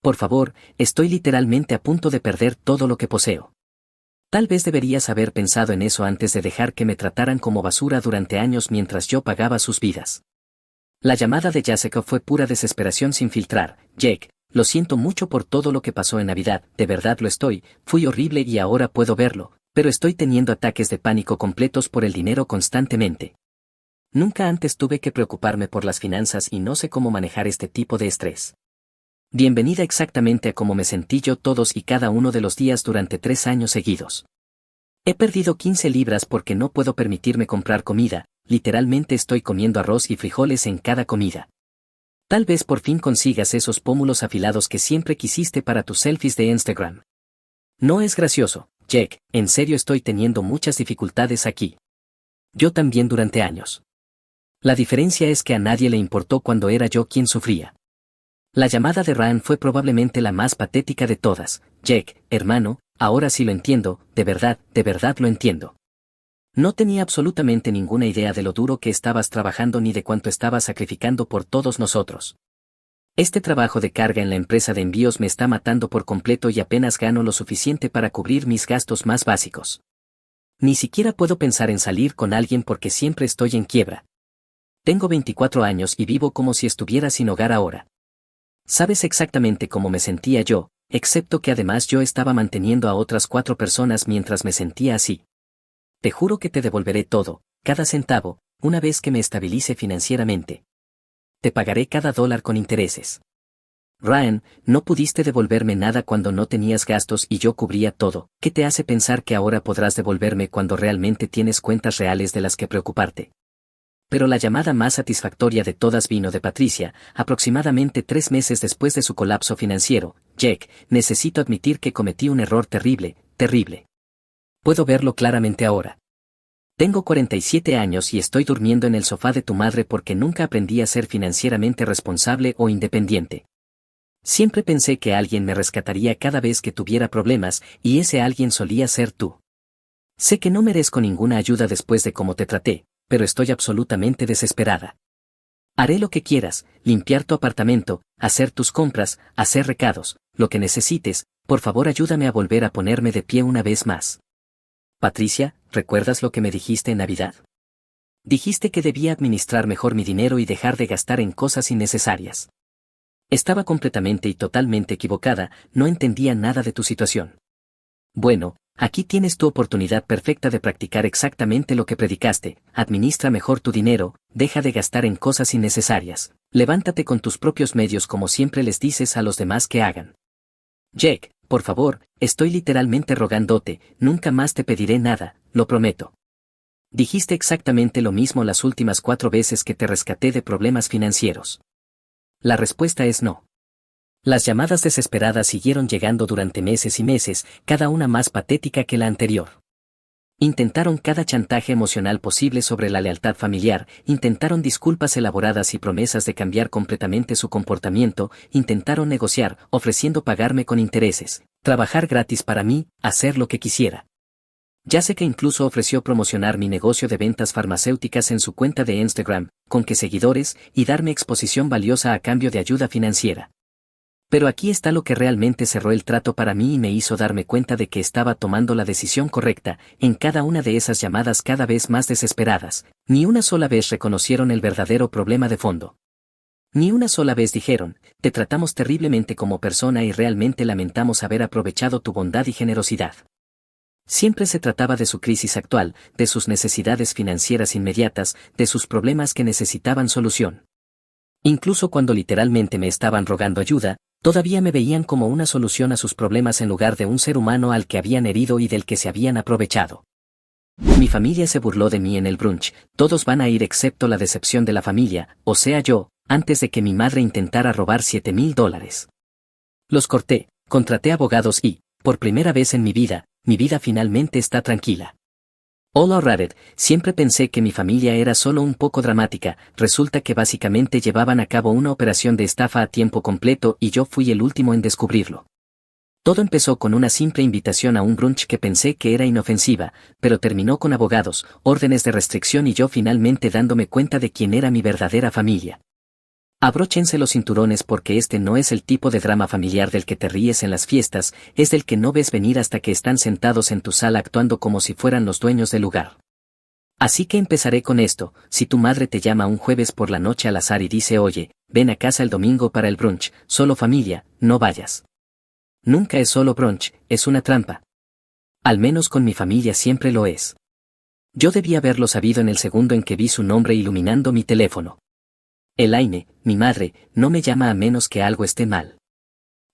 Por favor, estoy literalmente a punto de perder todo lo que poseo. Tal vez deberías haber pensado en eso antes de dejar que me trataran como basura durante años mientras yo pagaba sus vidas. La llamada de Jessica fue pura desesperación sin filtrar. Jake, lo siento mucho por todo lo que pasó en Navidad, de verdad lo estoy, fui horrible y ahora puedo verlo, pero estoy teniendo ataques de pánico completos por el dinero constantemente. Nunca antes tuve que preocuparme por las finanzas y no sé cómo manejar este tipo de estrés. Bienvenida exactamente a cómo me sentí yo todos y cada uno de los días durante 3 años seguidos. He perdido 15 libras porque no puedo permitirme comprar comida, literalmente estoy comiendo arroz y frijoles en cada comida. Tal vez por fin consigas esos pómulos afilados que siempre quisiste para tus selfies de Instagram. No es gracioso, Jake, en serio estoy teniendo muchas dificultades aquí. Yo también durante años. La diferencia es que a nadie le importó cuando era yo quien sufría. La llamada de Ryan fue probablemente la más patética de todas. Jake, hermano, ahora sí lo entiendo, de verdad lo entiendo. No tenía absolutamente ninguna idea de lo duro que estabas trabajando ni de cuánto estabas sacrificando por todos nosotros. Este trabajo de carga en la empresa de envíos me está matando por completo y apenas gano lo suficiente para cubrir mis gastos más básicos. Ni siquiera puedo pensar en salir con alguien porque siempre estoy en quiebra. Tengo 24 años y vivo como si estuviera sin hogar ahora. Sabes exactamente cómo me sentía yo, excepto que además yo estaba manteniendo a otras 4 personas mientras me sentía así. Te juro que te devolveré todo, cada centavo, una vez que me estabilice financieramente. Te pagaré cada dólar con intereses. Ryan, no pudiste devolverme nada cuando no tenías gastos y yo cubría todo. ¿Qué te hace pensar que ahora podrás devolverme cuando realmente tienes cuentas reales de las que preocuparte? Pero la llamada más satisfactoria de todas vino de Patricia, aproximadamente 3 meses después de su colapso financiero. Jack, necesito admitir que cometí un error terrible, terrible. Puedo verlo claramente ahora. Tengo 47 años y estoy durmiendo en el sofá de tu madre porque nunca aprendí a ser financieramente responsable o independiente. Siempre pensé que alguien me rescataría cada vez que tuviera problemas, y ese alguien solía ser tú. Sé que no merezco ninguna ayuda después de cómo te traté, pero estoy absolutamente desesperada. Haré lo que quieras, limpiar tu apartamento, hacer tus compras, hacer recados, lo que necesites, por favor ayúdame a volver a ponerme de pie una vez más. Patricia, ¿recuerdas lo que me dijiste en Navidad? Dijiste que debía administrar mejor mi dinero y dejar de gastar en cosas innecesarias. Estaba completamente y totalmente equivocada, no entendía nada de tu situación. Bueno, aquí tienes tu oportunidad perfecta de practicar exactamente lo que predicaste: administra mejor tu dinero, deja de gastar en cosas innecesarias, levántate con tus propios medios como siempre les dices a los demás que hagan. Jack, por favor, estoy literalmente rogándote, nunca más te pediré nada, lo prometo. Dijiste exactamente lo mismo las últimas 4 veces que te rescaté de problemas financieros. La respuesta es no. Las llamadas desesperadas siguieron llegando durante meses y meses, cada una más patética que la anterior. Intentaron cada chantaje emocional posible sobre la lealtad familiar, intentaron disculpas elaboradas y promesas de cambiar completamente su comportamiento, intentaron negociar, ofreciendo pagarme con intereses, trabajar gratis para mí, hacer lo que quisiera. Ya sé que incluso ofreció promocionar mi negocio de ventas farmacéuticas en su cuenta de Instagram, con que seguidores, y darme exposición valiosa a cambio de ayuda financiera. Pero aquí está lo que realmente cerró el trato para mí y me hizo darme cuenta de que estaba tomando la decisión correcta. En cada una de esas llamadas cada vez más desesperadas, ni una sola vez reconocieron el verdadero problema de fondo. Ni una sola vez dijeron: te tratamos terriblemente como persona y realmente lamentamos haber aprovechado tu bondad y generosidad. Siempre se trataba de su crisis actual, de sus necesidades financieras inmediatas, de sus problemas que necesitaban solución. Incluso cuando literalmente me estaban rogando ayuda, todavía me veían como una solución a sus problemas en lugar de un ser humano al que habían herido y del que se habían aprovechado. Mi familia se burló de mí en el brunch, todos van a ir excepto la decepción de la familia, o sea yo, antes de que mi madre intentara robar $7,000. Los corté, contraté abogados y, por primera vez en mi vida finalmente está tranquila. Hola Reddit, siempre pensé que mi familia era solo un poco dramática, resulta que básicamente llevaban a cabo una operación de estafa a tiempo completo y yo fui el último en descubrirlo. Todo empezó con una simple invitación a un brunch que pensé que era inofensiva, pero terminó con abogados, órdenes de restricción y yo finalmente dándome cuenta de quién era mi verdadera familia. Abróchense los cinturones porque este no es el tipo de drama familiar del que te ríes en las fiestas, es del que no ves venir hasta que están sentados en tu sala actuando como si fueran los dueños del lugar. Así que empezaré con esto: si tu madre te llama un jueves por la noche al azar y dice oye, ven a casa el domingo para el brunch, solo familia, no vayas. Nunca es solo brunch, es una trampa. Al menos con mi familia siempre lo es. Yo debía haberlo sabido en el segundo en que vi su nombre iluminando mi teléfono. Elaine, mi madre, no me llama a menos que algo esté mal.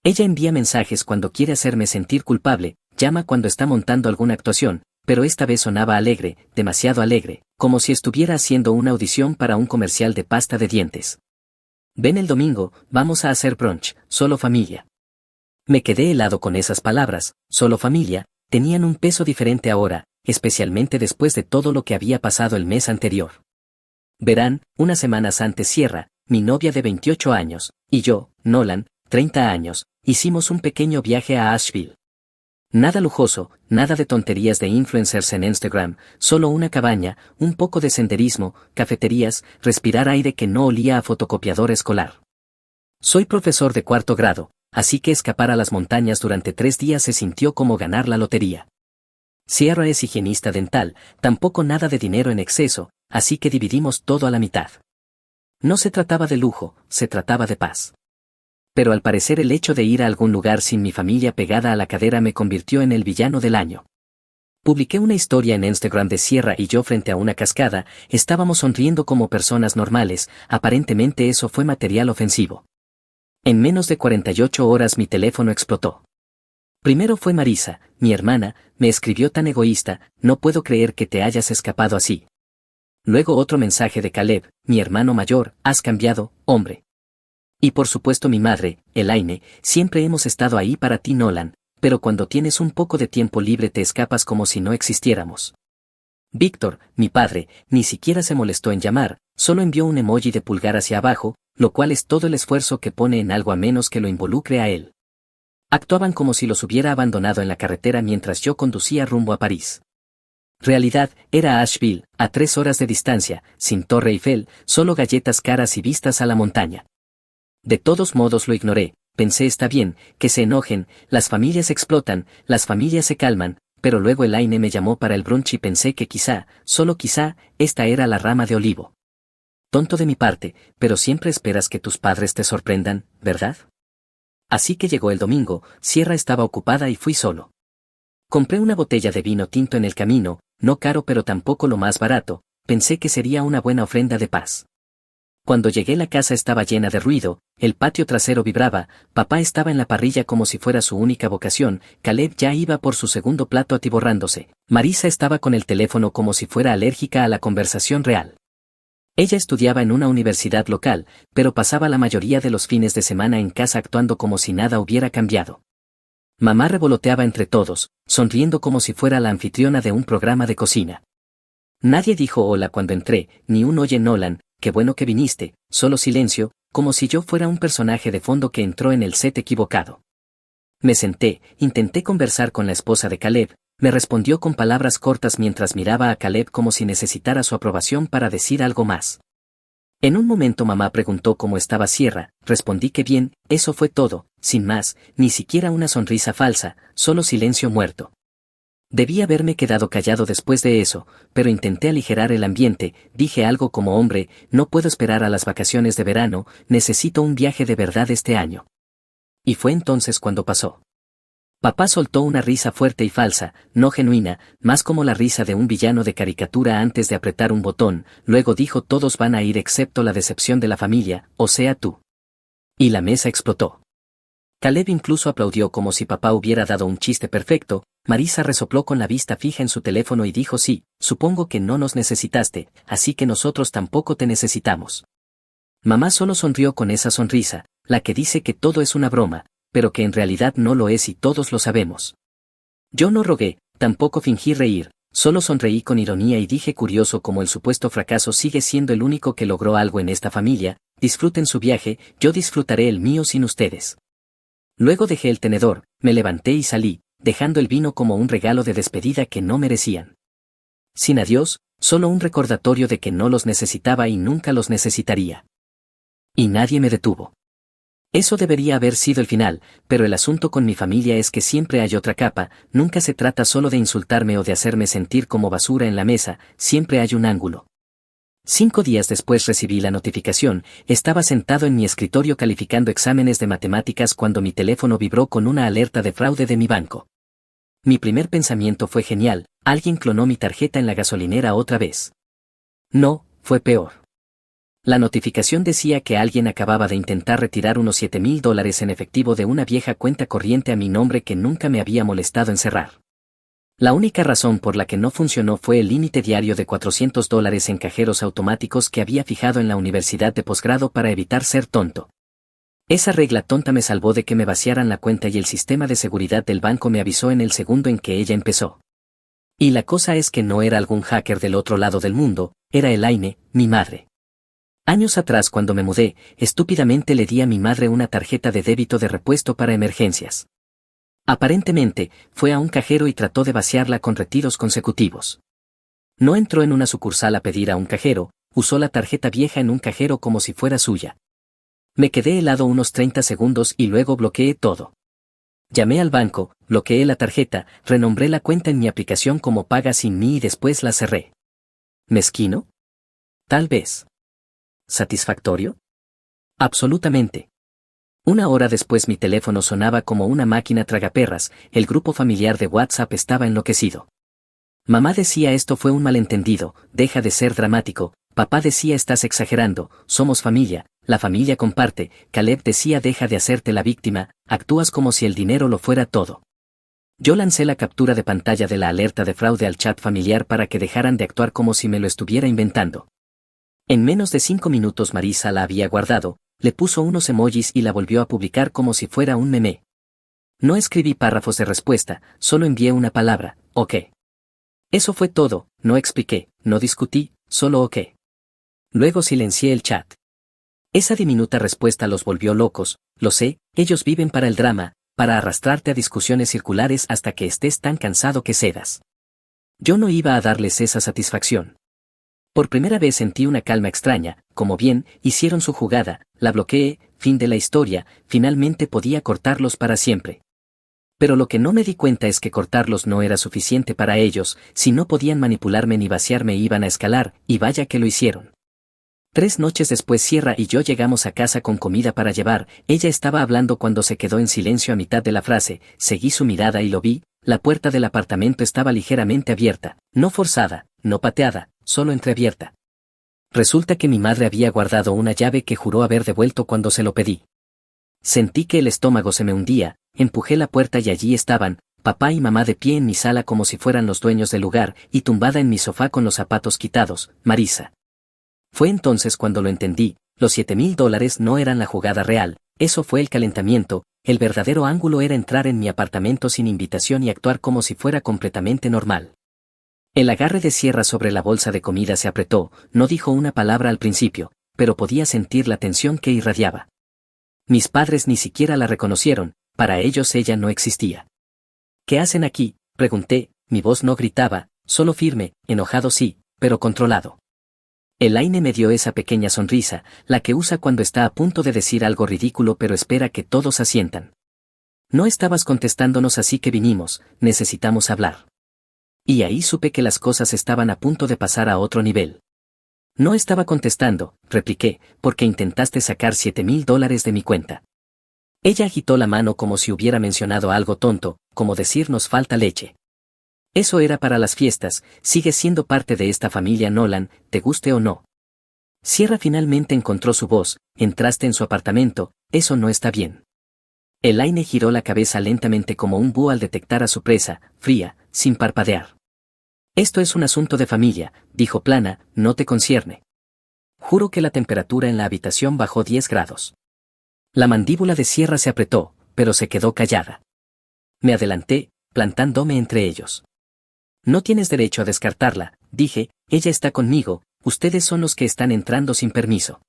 Ella envía mensajes cuando quiere hacerme sentir culpable, llama cuando está montando alguna actuación, pero esta vez sonaba alegre, demasiado alegre, como si estuviera haciendo una audición para un comercial de pasta de dientes. Ven el domingo, vamos a hacer brunch, solo familia. Me quedé helado con esas palabras, solo familia, tenían un peso diferente ahora, especialmente después de todo lo que había pasado el mes anterior. Verán, unas semanas antes Sierra, mi novia de 28 años, y yo, Nolan, 30 años, hicimos un pequeño viaje a Asheville. Nada lujoso, nada de tonterías de influencers en Instagram, solo una cabaña, un poco de senderismo, cafeterías, respirar aire que no olía a fotocopiador escolar. Soy profesor de 4º grado, así que escapar a las montañas durante 3 días se sintió como ganar la lotería. Sierra es higienista dental, tampoco nada de dinero en exceso, así que dividimos todo a la mitad. No se trataba de lujo, se trataba de paz. Pero al parecer el hecho de ir a algún lugar sin mi familia pegada a la cadera me convirtió en el villano del año. Publiqué una historia en Instagram de Sierra y yo frente a una cascada, estábamos sonriendo como personas normales, aparentemente eso fue material ofensivo. En menos de 48 horas mi teléfono explotó. Primero fue Marisa, mi hermana, me escribió tan egoísta, no puedo creer que te hayas escapado así. Luego otro mensaje de Caleb, mi hermano mayor, has cambiado, hombre. Y por supuesto mi madre, Elaine, siempre hemos estado ahí para ti Nolan, pero cuando tienes un poco de tiempo libre te escapas como si no existiéramos. Víctor, mi padre, ni siquiera se molestó en llamar, solo envió un emoji de pulgar hacia abajo, lo cual es todo el esfuerzo que pone en algo a menos que lo involucre a él. Actuaban como si los hubiera abandonado en la carretera mientras yo conducía rumbo a París. Realidad, era Asheville, a 3 horas de distancia, sin Torre Eiffel, solo galletas caras y vistas a la montaña. De todos modos lo ignoré, pensé está bien, que se enojen, las familias explotan, las familias se calman, pero luego Elaine me llamó para el brunch y pensé que quizá, solo quizá, esta era la rama de olivo. Tonto de mi parte, pero siempre esperas que tus padres te sorprendan, ¿verdad? Así que llegó el domingo, Sierra estaba ocupada y fui solo. Compré una botella de vino tinto en el camino, no caro pero tampoco lo más barato, pensé que sería una buena ofrenda de paz. Cuando llegué la casa estaba llena de ruido, el patio trasero vibraba, papá estaba en la parrilla como si fuera su única vocación, Caleb ya iba por su segundo plato atiborrándose, Marisa estaba con el teléfono como si fuera alérgica a la conversación real. Ella estudiaba en una universidad local, pero pasaba la mayoría de los fines de semana en casa actuando como si nada hubiera cambiado. Mamá revoloteaba entre todos, sonriendo como si fuera la anfitriona de un programa de cocina. Nadie dijo hola cuando entré, ni un oye Nolan, qué bueno que viniste, solo silencio, como si yo fuera un personaje de fondo que entró en el set equivocado. Me senté, intenté conversar con la esposa de Caleb, me respondió con palabras cortas mientras miraba a Caleb como si necesitara su aprobación para decir algo más. En un momento mamá preguntó cómo estaba Sierra, respondí que bien, eso fue todo, sin más, ni siquiera una sonrisa falsa, solo silencio muerto. Debí haberme quedado callado después de eso, pero intenté aligerar el ambiente, dije algo como hombre, no puedo esperar a las vacaciones de verano, necesito un viaje de verdad este año. Y fue entonces cuando pasó. Papá soltó una risa fuerte y falsa, no genuina, más como la risa de un villano de caricatura antes de apretar un botón, luego dijo todos van a ir excepto la decepción de la familia, o sea tú. Y la mesa explotó. Caleb incluso aplaudió como si papá hubiera dado un chiste perfecto, Marisa resopló con la vista fija en su teléfono y dijo sí, supongo que no nos necesitaste, así que nosotros tampoco te necesitamos. Mamá solo sonrió con esa sonrisa, la que dice que todo es una broma, pero que en realidad no lo es y todos lo sabemos. Yo no rogué, tampoco fingí reír, solo sonreí con ironía y dije curioso como el supuesto fracaso sigue siendo el único que logró algo en esta familia, disfruten su viaje, yo disfrutaré el mío sin ustedes. Luego dejé el tenedor, me levanté y salí, dejando el vino como un regalo de despedida que no merecían. Sin adiós, solo un recordatorio de que no los necesitaba y nunca los necesitaría. Y nadie me detuvo. Eso debería haber sido el final, pero el asunto con mi familia es que siempre hay otra capa, nunca se trata solo de insultarme o de hacerme sentir como basura en la mesa, siempre hay un ángulo. 5 días después recibí la notificación, estaba sentado en mi escritorio calificando exámenes de matemáticas cuando mi teléfono vibró con una alerta de fraude de mi banco. Mi primer pensamiento fue genial, alguien clonó mi tarjeta en la gasolinera otra vez. No, fue peor. La notificación decía que alguien acababa de intentar retirar unos $7,000 en efectivo de una vieja cuenta corriente a mi nombre que nunca me había molestado en cerrar. La única razón por la que no funcionó fue el límite diario de $400 en cajeros automáticos que había fijado en la universidad de posgrado para evitar ser tonto. Esa regla tonta me salvó de que me vaciaran la cuenta y el sistema de seguridad del banco me avisó en el segundo en que ella empezó. Y la cosa es que no era algún hacker del otro lado del mundo, era Elaine, mi madre. Años atrás cuando me mudé, estúpidamente le di a mi madre una tarjeta de débito de repuesto para emergencias. Aparentemente, fue a un cajero y trató de vaciarla con retiros consecutivos. No entró en una sucursal a pedir a un cajero, usó la tarjeta vieja en un cajero como si fuera suya. Me quedé helado unos 30 segundos y luego bloqueé todo. Llamé al banco, bloqueé la tarjeta, renombré la cuenta en mi aplicación como Paga sin mí y después la cerré. ¿Mezquino? Tal vez. ¿Satisfactorio? Absolutamente. 1 hora después mi teléfono sonaba como una máquina tragaperras, el grupo familiar de WhatsApp estaba enloquecido. Mamá decía esto fue un malentendido, deja de ser dramático, papá decía estás exagerando, somos familia, la familia comparte, Caleb decía deja de hacerte la víctima, actúas como si el dinero lo fuera todo. Yo lancé la captura de pantalla de la alerta de fraude al chat familiar para que dejaran de actuar como si me lo estuviera inventando. En menos de 5 minutos Marisa la había guardado, le puso unos emojis y la volvió a publicar como si fuera un meme. No escribí párrafos de respuesta, solo envié una palabra, ok. Eso fue todo, no expliqué, no discutí, solo ok. Luego silencié el chat. Esa diminuta respuesta los volvió locos, lo sé, ellos viven para el drama, para arrastrarte a discusiones circulares hasta que estés tan cansado que cedas. Yo no iba a darles esa satisfacción. Por primera vez sentí una calma extraña, como bien, hicieron su jugada, la bloqueé, fin de la historia, finalmente podía cortarlos para siempre. Pero lo que no me di cuenta es que cortarlos no era suficiente para ellos, si no podían manipularme ni vaciarme iban a escalar, y vaya que lo hicieron. 3 noches después Sierra y yo llegamos a casa con comida para llevar, ella estaba hablando cuando se quedó en silencio a mitad de la frase, seguí su mirada y lo vi, la puerta del apartamento estaba ligeramente abierta, no forzada, no pateada, solo entreabierta. Resulta que mi madre había guardado una llave que juró haber devuelto cuando se lo pedí. Sentí que el estómago se me hundía, empujé la puerta y allí estaban, papá y mamá de pie en mi sala como si fueran los dueños del lugar, y tumbada en mi sofá con los zapatos quitados, Marisa. Fue entonces cuando lo entendí, los $7,000 no eran la jugada real, eso fue el calentamiento, el verdadero ángulo era entrar en mi apartamento sin invitación y actuar como si fuera completamente normal. El agarre de Sierra sobre la bolsa de comida se apretó, no dijo una palabra al principio, pero podía sentir la tensión que irradiaba. Mis padres ni siquiera la reconocieron, para ellos ella no existía. ¿Qué hacen aquí?, pregunté, mi voz no gritaba, solo firme, enojado sí, pero controlado. Elaine me dio esa pequeña sonrisa, la que usa cuando está a punto de decir algo ridículo pero espera que todos asientan. No estabas contestándonos así que vinimos, necesitamos hablar. Y ahí supe que las cosas estaban a punto de pasar a otro nivel. No estaba contestando, repliqué, porque intentaste sacar $7,000 de mi cuenta. Ella agitó la mano como si hubiera mencionado algo tonto, como decir nos falta leche. Eso era para las fiestas, sigues siendo parte de esta familia Nolan, te guste o no. Sierra finalmente encontró su voz, entraste en su apartamento, eso no está bien. Elaine giró la cabeza lentamente como un búho al detectar a su presa, fría, sin parpadear. Esto es un asunto de familia, dijo plana, no te concierne. Juro que la temperatura en la habitación bajó 10 grados. La mandíbula de Sierra se apretó, pero se quedó callada. Me adelanté, plantándome entre ellos. No tienes derecho a descartarla, dije, ella está conmigo, ustedes son los que están entrando sin permiso.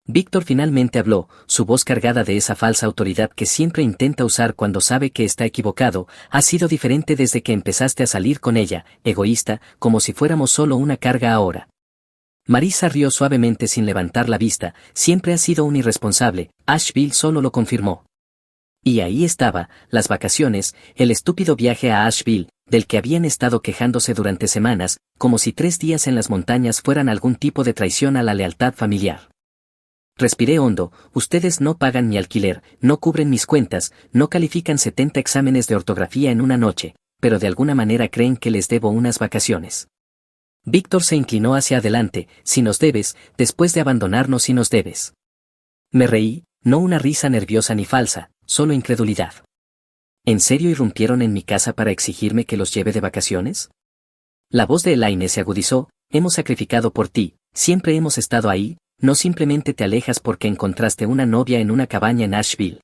Víctor finalmente habló, su voz cargada de esa falsa autoridad que siempre intenta usar cuando sabe que está equivocado, ha sido diferente desde que empezaste a salir con ella, egoísta, como si fuéramos solo una carga ahora. Marisa rió suavemente sin levantar la vista, siempre ha sido un irresponsable, Asheville solo lo confirmó. Y ahí estaba, las vacaciones, el estúpido viaje a Asheville, del que habían estado quejándose durante semanas, como si 3 días en las montañas fueran algún tipo de traición a la lealtad familiar. Respiré hondo, ustedes no pagan mi alquiler, no cubren mis cuentas, no califican 70 exámenes de ortografía en una noche, pero de alguna manera creen que les debo unas vacaciones. Víctor se inclinó hacia adelante, si nos debes, después de abandonarnos si nos debes. Me reí, no una risa nerviosa ni falsa, solo incredulidad. ¿En serio irrumpieron en mi casa para exigirme que los lleve de vacaciones? La voz de Elaine se agudizó, hemos sacrificado por ti, siempre hemos estado ahí, no simplemente te alejas porque encontraste una novia en una cabaña en Asheville.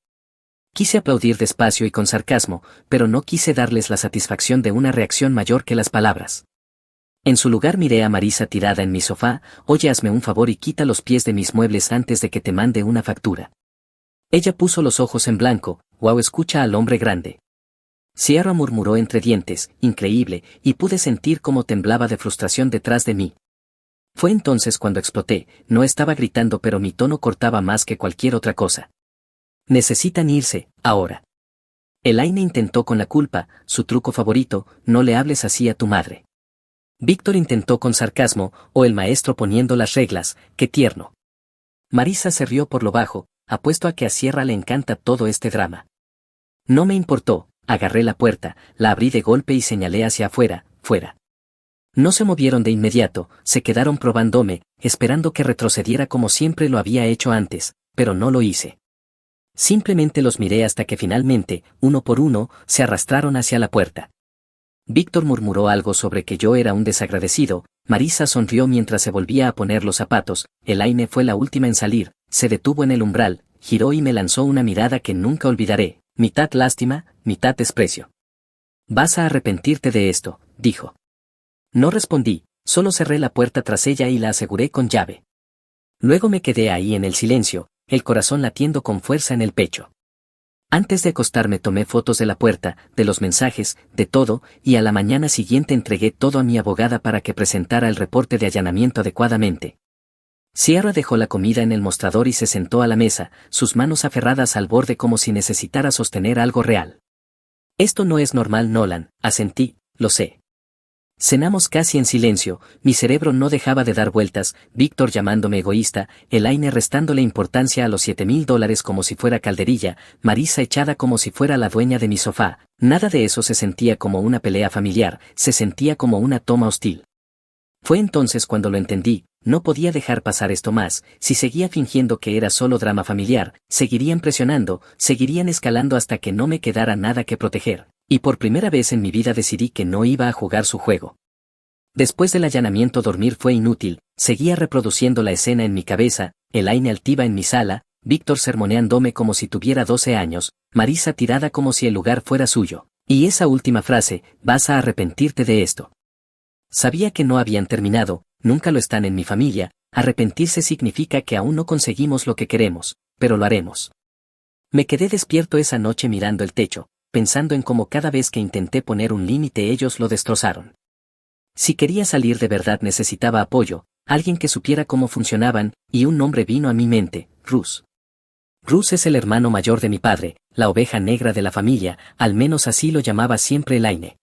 Quise aplaudir despacio y con sarcasmo, pero no quise darles la satisfacción de una reacción mayor que las palabras. En su lugar miré a Marisa tirada en mi sofá, oye hazme un favor y quita los pies de mis muebles antes de que te mande una factura. Ella puso los ojos en blanco, wow escucha al hombre grande. Sierra murmuró entre dientes, increíble, y pude sentir cómo temblaba de frustración detrás de mí. Fue entonces cuando exploté, no estaba gritando pero mi tono cortaba más que cualquier otra cosa. Necesitan irse, ahora. Elaine intentó con la culpa, su truco favorito, no le hables así a tu madre. Víctor intentó con sarcasmo, o el maestro poniendo las reglas, qué tierno. Marisa se rió por lo bajo, apuesto a que a Sierra le encanta todo este drama. No me importó, agarré la puerta, la abrí de golpe y señalé hacia afuera, fuera. No se movieron de inmediato, se quedaron probándome, esperando que retrocediera como siempre lo había hecho antes, pero no lo hice. Simplemente los miré hasta que finalmente, uno por uno, se arrastraron hacia la puerta. Víctor murmuró algo sobre que yo era un desagradecido, Marisa sonrió mientras se volvía a poner los zapatos, Elaine fue la última en salir, se detuvo en el umbral, giró y me lanzó una mirada que nunca olvidaré, mitad lástima, mitad desprecio. Vas a arrepentirte de esto, dijo. No respondí, solo cerré la puerta tras ella y la aseguré con llave. Luego me quedé ahí en el silencio, el corazón latiendo con fuerza en el pecho. Antes de acostarme tomé fotos de la puerta, de los mensajes, de todo, y a la mañana siguiente entregué todo a mi abogada para que presentara el reporte de allanamiento adecuadamente. Sierra dejó la comida en el mostrador y se sentó a la mesa, sus manos aferradas al borde como si necesitara sostener algo real. Esto no es normal, Nolan, asentí, lo sé. Cenamos casi en silencio, mi cerebro no dejaba de dar vueltas, Víctor llamándome egoísta, Elaine restándole importancia a los $7,000 como si fuera calderilla, Marisa echada como si fuera la dueña de mi sofá, nada de eso se sentía como una pelea familiar, se sentía como una toma hostil. Fue entonces cuando lo entendí, no podía dejar pasar esto más, si seguía fingiendo que era solo drama familiar, seguirían presionando, seguirían escalando hasta que no me quedara nada que proteger. Y por primera vez en mi vida decidí que no iba a jugar su juego. Después del allanamiento dormir fue inútil, seguía reproduciendo la escena en mi cabeza, Elaine altiva en mi sala, Víctor sermoneándome como si tuviera 12 años, Marisa tirada como si el lugar fuera suyo, y esa última frase, vas a arrepentirte de esto. Sabía que no habían terminado, nunca lo están en mi familia, arrepentirse significa que aún no conseguimos lo que queremos, pero lo haremos. Me quedé despierto esa noche mirando el techo, pensando en cómo cada vez que intenté poner un límite ellos lo destrozaron. Si quería salir de verdad necesitaba apoyo, alguien que supiera cómo funcionaban, y un nombre vino a mi mente, Russ. Russ es el hermano mayor de mi padre, la oveja negra de la familia, al menos así lo llamaba siempre Elaine.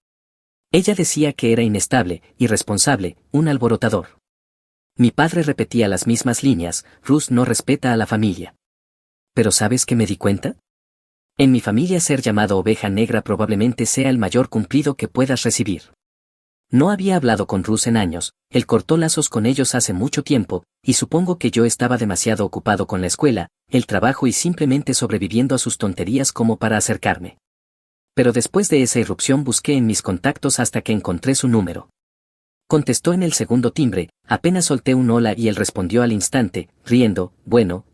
Ella decía que era inestable, irresponsable, un alborotador. Mi padre repetía las mismas líneas, Russ no respeta a la familia. ¿Pero sabes qué me di cuenta? En mi familia ser llamado oveja negra probablemente sea el mayor cumplido que puedas recibir. No había hablado con Russ en años, él cortó lazos con ellos hace mucho tiempo, y supongo que yo estaba demasiado ocupado con la escuela, el trabajo y simplemente sobreviviendo a sus tonterías como para acercarme. Pero después de esa irrupción busqué en mis contactos hasta que encontré su número. Contestó en el segundo timbre, apenas solté un hola y él respondió al instante, riendo, bueno,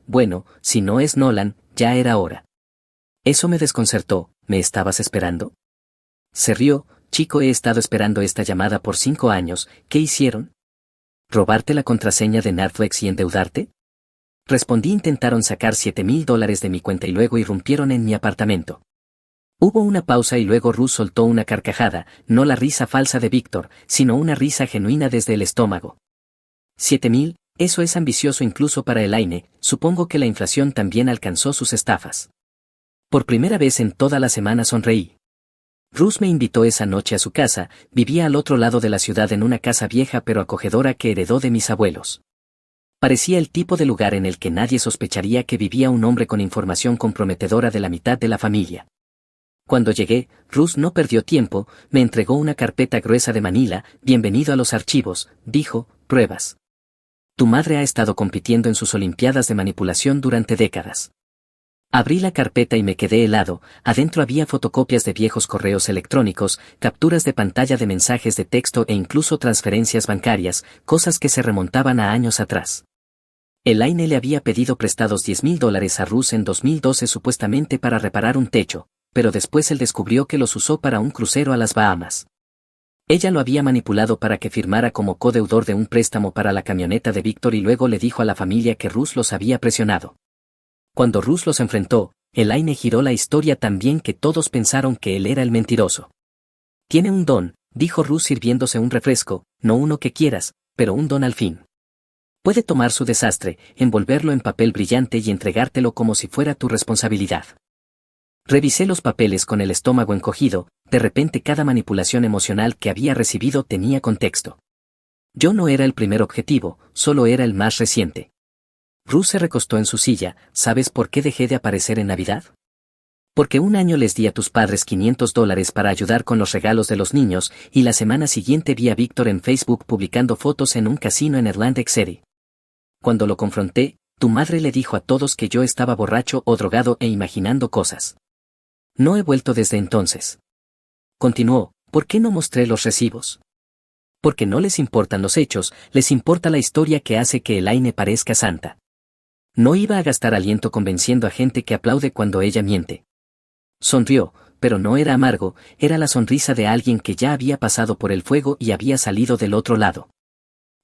si no es Nolan, ya era hora. Eso me desconcertó, ¿me estabas esperando? Se rió, chico, he estado esperando esta llamada por 5 años, ¿qué hicieron? ¿Robarte la contraseña de Netflix y endeudarte? Respondí, intentaron sacar $7,000 de mi cuenta y luego irrumpieron en mi apartamento. Hubo una pausa y luego Russ soltó una carcajada, no la risa falsa de Víctor, sino una risa genuina desde el estómago. 7,000, eso es ambicioso incluso para Elaine, supongo que la inflación también alcanzó sus estafas. Por primera vez en toda la semana sonreí. Russ me invitó esa noche a su casa, vivía al otro lado de la ciudad en una casa vieja pero acogedora que heredó de mis abuelos. Parecía el tipo de lugar en el que nadie sospecharía que vivía un hombre con información comprometedora de la mitad de la familia. Cuando llegué, Russ no perdió tiempo, me entregó una carpeta gruesa de Manila, bienvenido a los archivos, dijo, pruebas. Tu madre ha estado compitiendo en sus olimpiadas de manipulación durante décadas. Abrí la carpeta y me quedé helado, adentro había fotocopias de viejos correos electrónicos, capturas de pantalla de mensajes de texto e incluso transferencias bancarias, cosas que se remontaban a años atrás. Elaine le había pedido prestados $10,000 a Russ en 2012 supuestamente para reparar un techo, pero después él descubrió que los usó para un crucero a las Bahamas. Ella lo había manipulado para que firmara como codeudor de un préstamo para la camioneta de Víctor y luego le dijo a la familia que Russ los había presionado. Cuando Russ los enfrentó, Elaine giró la historia tan bien que todos pensaron que él era el mentiroso. Tiene un don, dijo Russ sirviéndose un refresco, no uno que quieras, pero un don al fin. Puede tomar su desastre, envolverlo en papel brillante y entregártelo como si fuera tu responsabilidad. Revisé los papeles con el estómago encogido, de repente cada manipulación emocional que había recibido tenía contexto. Yo no era el primer objetivo, solo era el más reciente. Russ se recostó en su silla, ¿sabes por qué dejé de aparecer en Navidad? Porque un año les di a tus padres $500 para ayudar con los regalos de los niños, y la semana siguiente vi a Víctor en Facebook publicando fotos en un casino en Atlantic City. Cuando lo confronté, tu madre le dijo a todos que yo estaba borracho o drogado e imaginando cosas. No he vuelto desde entonces. Continuó, ¿por qué no mostré los recibos? Porque no les importan los hechos, les importa la historia que hace que Elaine parezca santa. No iba a gastar aliento convenciendo a gente que aplaude cuando ella miente. Sonrió, pero no era amargo, era la sonrisa de alguien que ya había pasado por el fuego y había salido del otro lado.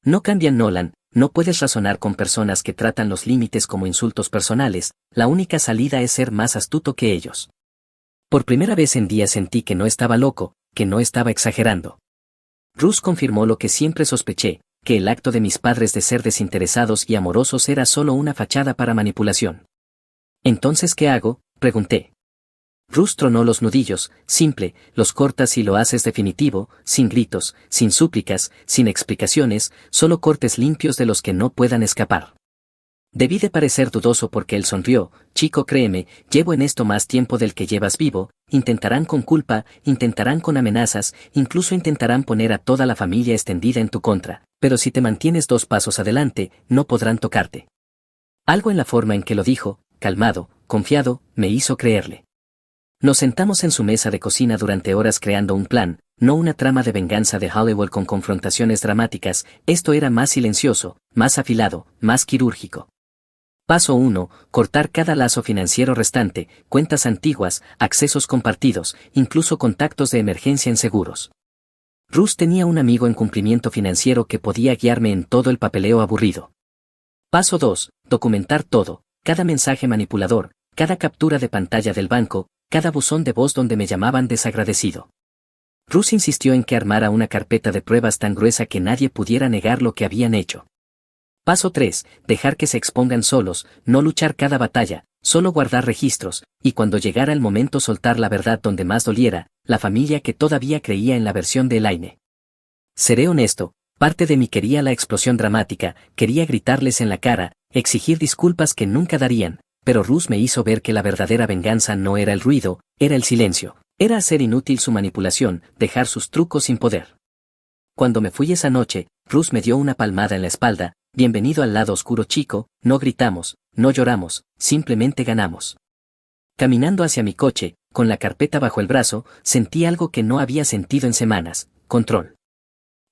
No cambian, Nolan, no puedes razonar con personas que tratan los límites como insultos personales, la única salida es ser más astuto que ellos. Por primera vez en días sentí que no estaba loco, que no estaba exagerando. Russ confirmó lo que siempre sospeché, que el acto de mis padres de ser desinteresados y amorosos era solo una fachada para manipulación. ¿Entonces qué hago?, pregunté. Russ tronó los nudillos, simple, los cortas y lo haces definitivo, sin gritos, sin súplicas, sin explicaciones, solo cortes limpios de los que no puedan escapar. Debí de parecer dudoso porque él sonrió, chico, créeme, llevo en esto más tiempo del que llevas vivo, intentarán con culpa, intentarán con amenazas, incluso intentarán poner a toda la familia extendida en tu contra, pero si te mantienes 2 pasos adelante, no podrán tocarte. Algo en la forma en que lo dijo, calmado, confiado, me hizo creerle. Nos sentamos en su mesa de cocina durante horas creando un plan, no una trama de venganza de Hollywood con confrontaciones dramáticas, esto era más silencioso, más afilado, más quirúrgico. Paso 1, cortar cada lazo financiero restante, cuentas antiguas, accesos compartidos, incluso contactos de emergencia en seguros. Russ tenía un amigo en cumplimiento financiero que podía guiarme en todo el papeleo aburrido. Paso 2, documentar todo, cada mensaje manipulador, cada captura de pantalla del banco, cada buzón de voz donde me llamaban desagradecido. Russ insistió en que armara una carpeta de pruebas tan gruesa que nadie pudiera negar lo que habían hecho. Paso 3, dejar que se expongan solos, no luchar cada batalla, solo guardar registros, y cuando llegara el momento soltar la verdad donde más doliera, la familia que todavía creía en la versión de Elaine. Seré honesto, parte de mí quería la explosión dramática, quería gritarles en la cara, exigir disculpas que nunca darían, pero Russ me hizo ver que la verdadera venganza no era el ruido, era el silencio, era hacer inútil su manipulación, dejar sus trucos sin poder. Cuando me fui esa noche, Russ me dio una palmada en la espalda, bienvenido al lado oscuro, chico, no gritamos, no lloramos, simplemente ganamos. Caminando hacia mi coche, con la carpeta bajo el brazo, sentí algo que no había sentido en semanas, control.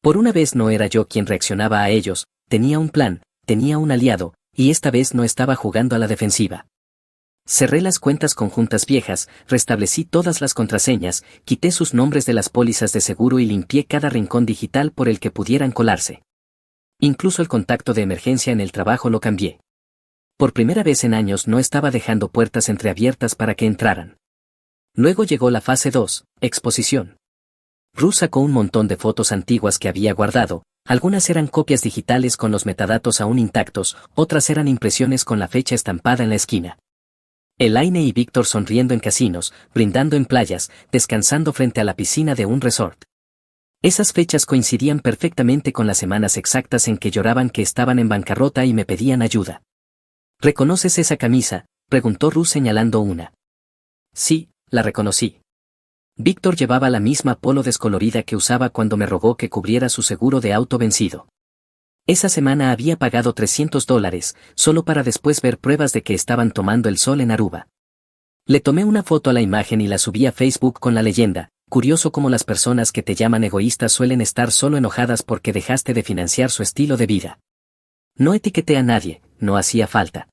Por una vez no era yo quien reaccionaba a ellos, tenía un plan, tenía un aliado, y esta vez no estaba jugando a la defensiva. Cerré las cuentas conjuntas viejas, restablecí todas las contraseñas, quité sus nombres de las pólizas de seguro y limpié cada rincón digital por el que pudieran colarse. Incluso el contacto de emergencia en el trabajo lo cambié. Por primera vez en años no estaba dejando puertas entreabiertas para que entraran. Luego llegó la fase 2, exposición. Russ sacó un montón de fotos antiguas que había guardado, algunas eran copias digitales con los metadatos aún intactos, otras eran impresiones con la fecha estampada en la esquina. Elaine y Víctor sonriendo en casinos, brindando en playas, descansando frente a la piscina de un resort. Esas fechas coincidían perfectamente con las semanas exactas en que lloraban que estaban en bancarrota y me pedían ayuda. ¿Reconoces esa camisa?, preguntó Russ señalando una. Sí, la reconocí. Víctor llevaba la misma polo descolorida que usaba cuando me rogó que cubriera su seguro de auto vencido. Esa semana había pagado $300, solo para después ver pruebas de que estaban tomando el sol en Aruba. Le tomé una foto a la imagen y la subí a Facebook con la leyenda, curioso cómo las personas que te llaman egoístas suelen estar solo enojadas porque dejaste de financiar su estilo de vida. No etiqueté a nadie, no hacía falta.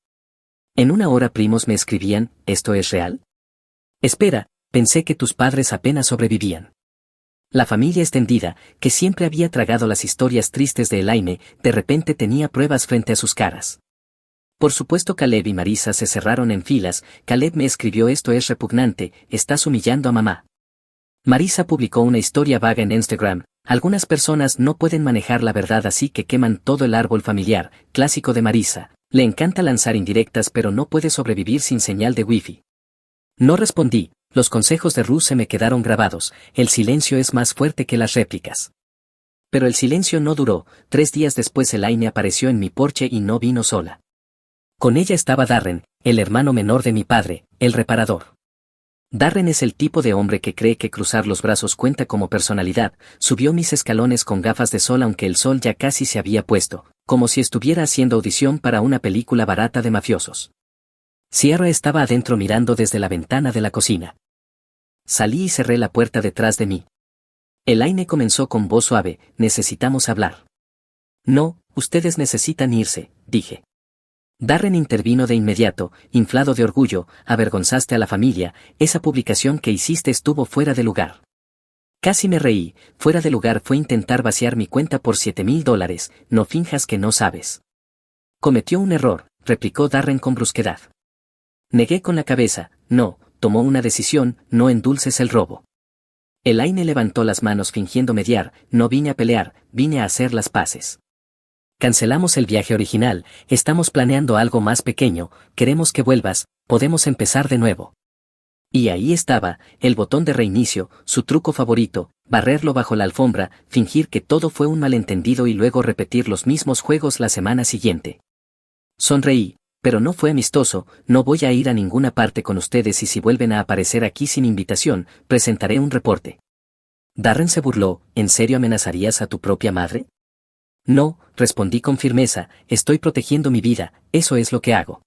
En una hora primos me escribían, ¿esto es real? Espera, pensé que tus padres apenas sobrevivían. La familia extendida, que siempre había tragado las historias tristes de Elaine, de repente tenía pruebas frente a sus caras. Por supuesto Caleb y Marisa se cerraron en filas, Caleb me escribió esto es repugnante, estás humillando a mamá. Marisa publicó una historia vaga en Instagram, algunas personas no pueden manejar la verdad así que queman todo el árbol familiar, clásico de Marisa, le encanta lanzar indirectas pero no puede sobrevivir sin señal de wifi. No respondí. Los consejos de Russ se me quedaron grabados, el silencio es más fuerte que las réplicas. Pero el silencio no duró, 3 días después Elaine apareció en mi porche y no vino sola. Con ella estaba Darren, el hermano menor de mi padre, el reparador. Darren es el tipo de hombre que cree que cruzar los brazos cuenta como personalidad. Subió mis escalones con gafas de sol aunque el sol ya casi se había puesto, como si estuviera haciendo audición para una película barata de mafiosos. Sierra estaba adentro mirando desde la ventana de la cocina. Salí y cerré la puerta detrás de mí. Elaine comenzó con voz suave: necesitamos hablar. No, ustedes necesitan irse, dije. Darren intervino de inmediato, inflado de orgullo: avergonzaste a la familia, esa publicación que hiciste estuvo fuera de lugar. Casi me reí: fuera de lugar fue intentar vaciar mi cuenta por $7,000, no finjas que no sabes. Cometió un error, replicó Darren con brusquedad. Negué con la cabeza: no, tomó una decisión, no endulces el robo. Elaine levantó las manos fingiendo mediar: no vine a pelear, vine a hacer las paces. Cancelamos el viaje original, estamos planeando algo más pequeño, queremos que vuelvas, podemos empezar de nuevo. Y ahí estaba, el botón de reinicio, su truco favorito: barrerlo bajo la alfombra, fingir que todo fue un malentendido y luego repetir los mismos juegos la semana siguiente. Sonreí, pero no fue amistoso: no voy a ir a ninguna parte con ustedes y si vuelven a aparecer aquí sin invitación, presentaré un reporte. Darren se burló: ¿en serio amenazarías a tu propia madre? No, respondí con firmeza, estoy protegiendo mi vida, eso es lo que hago.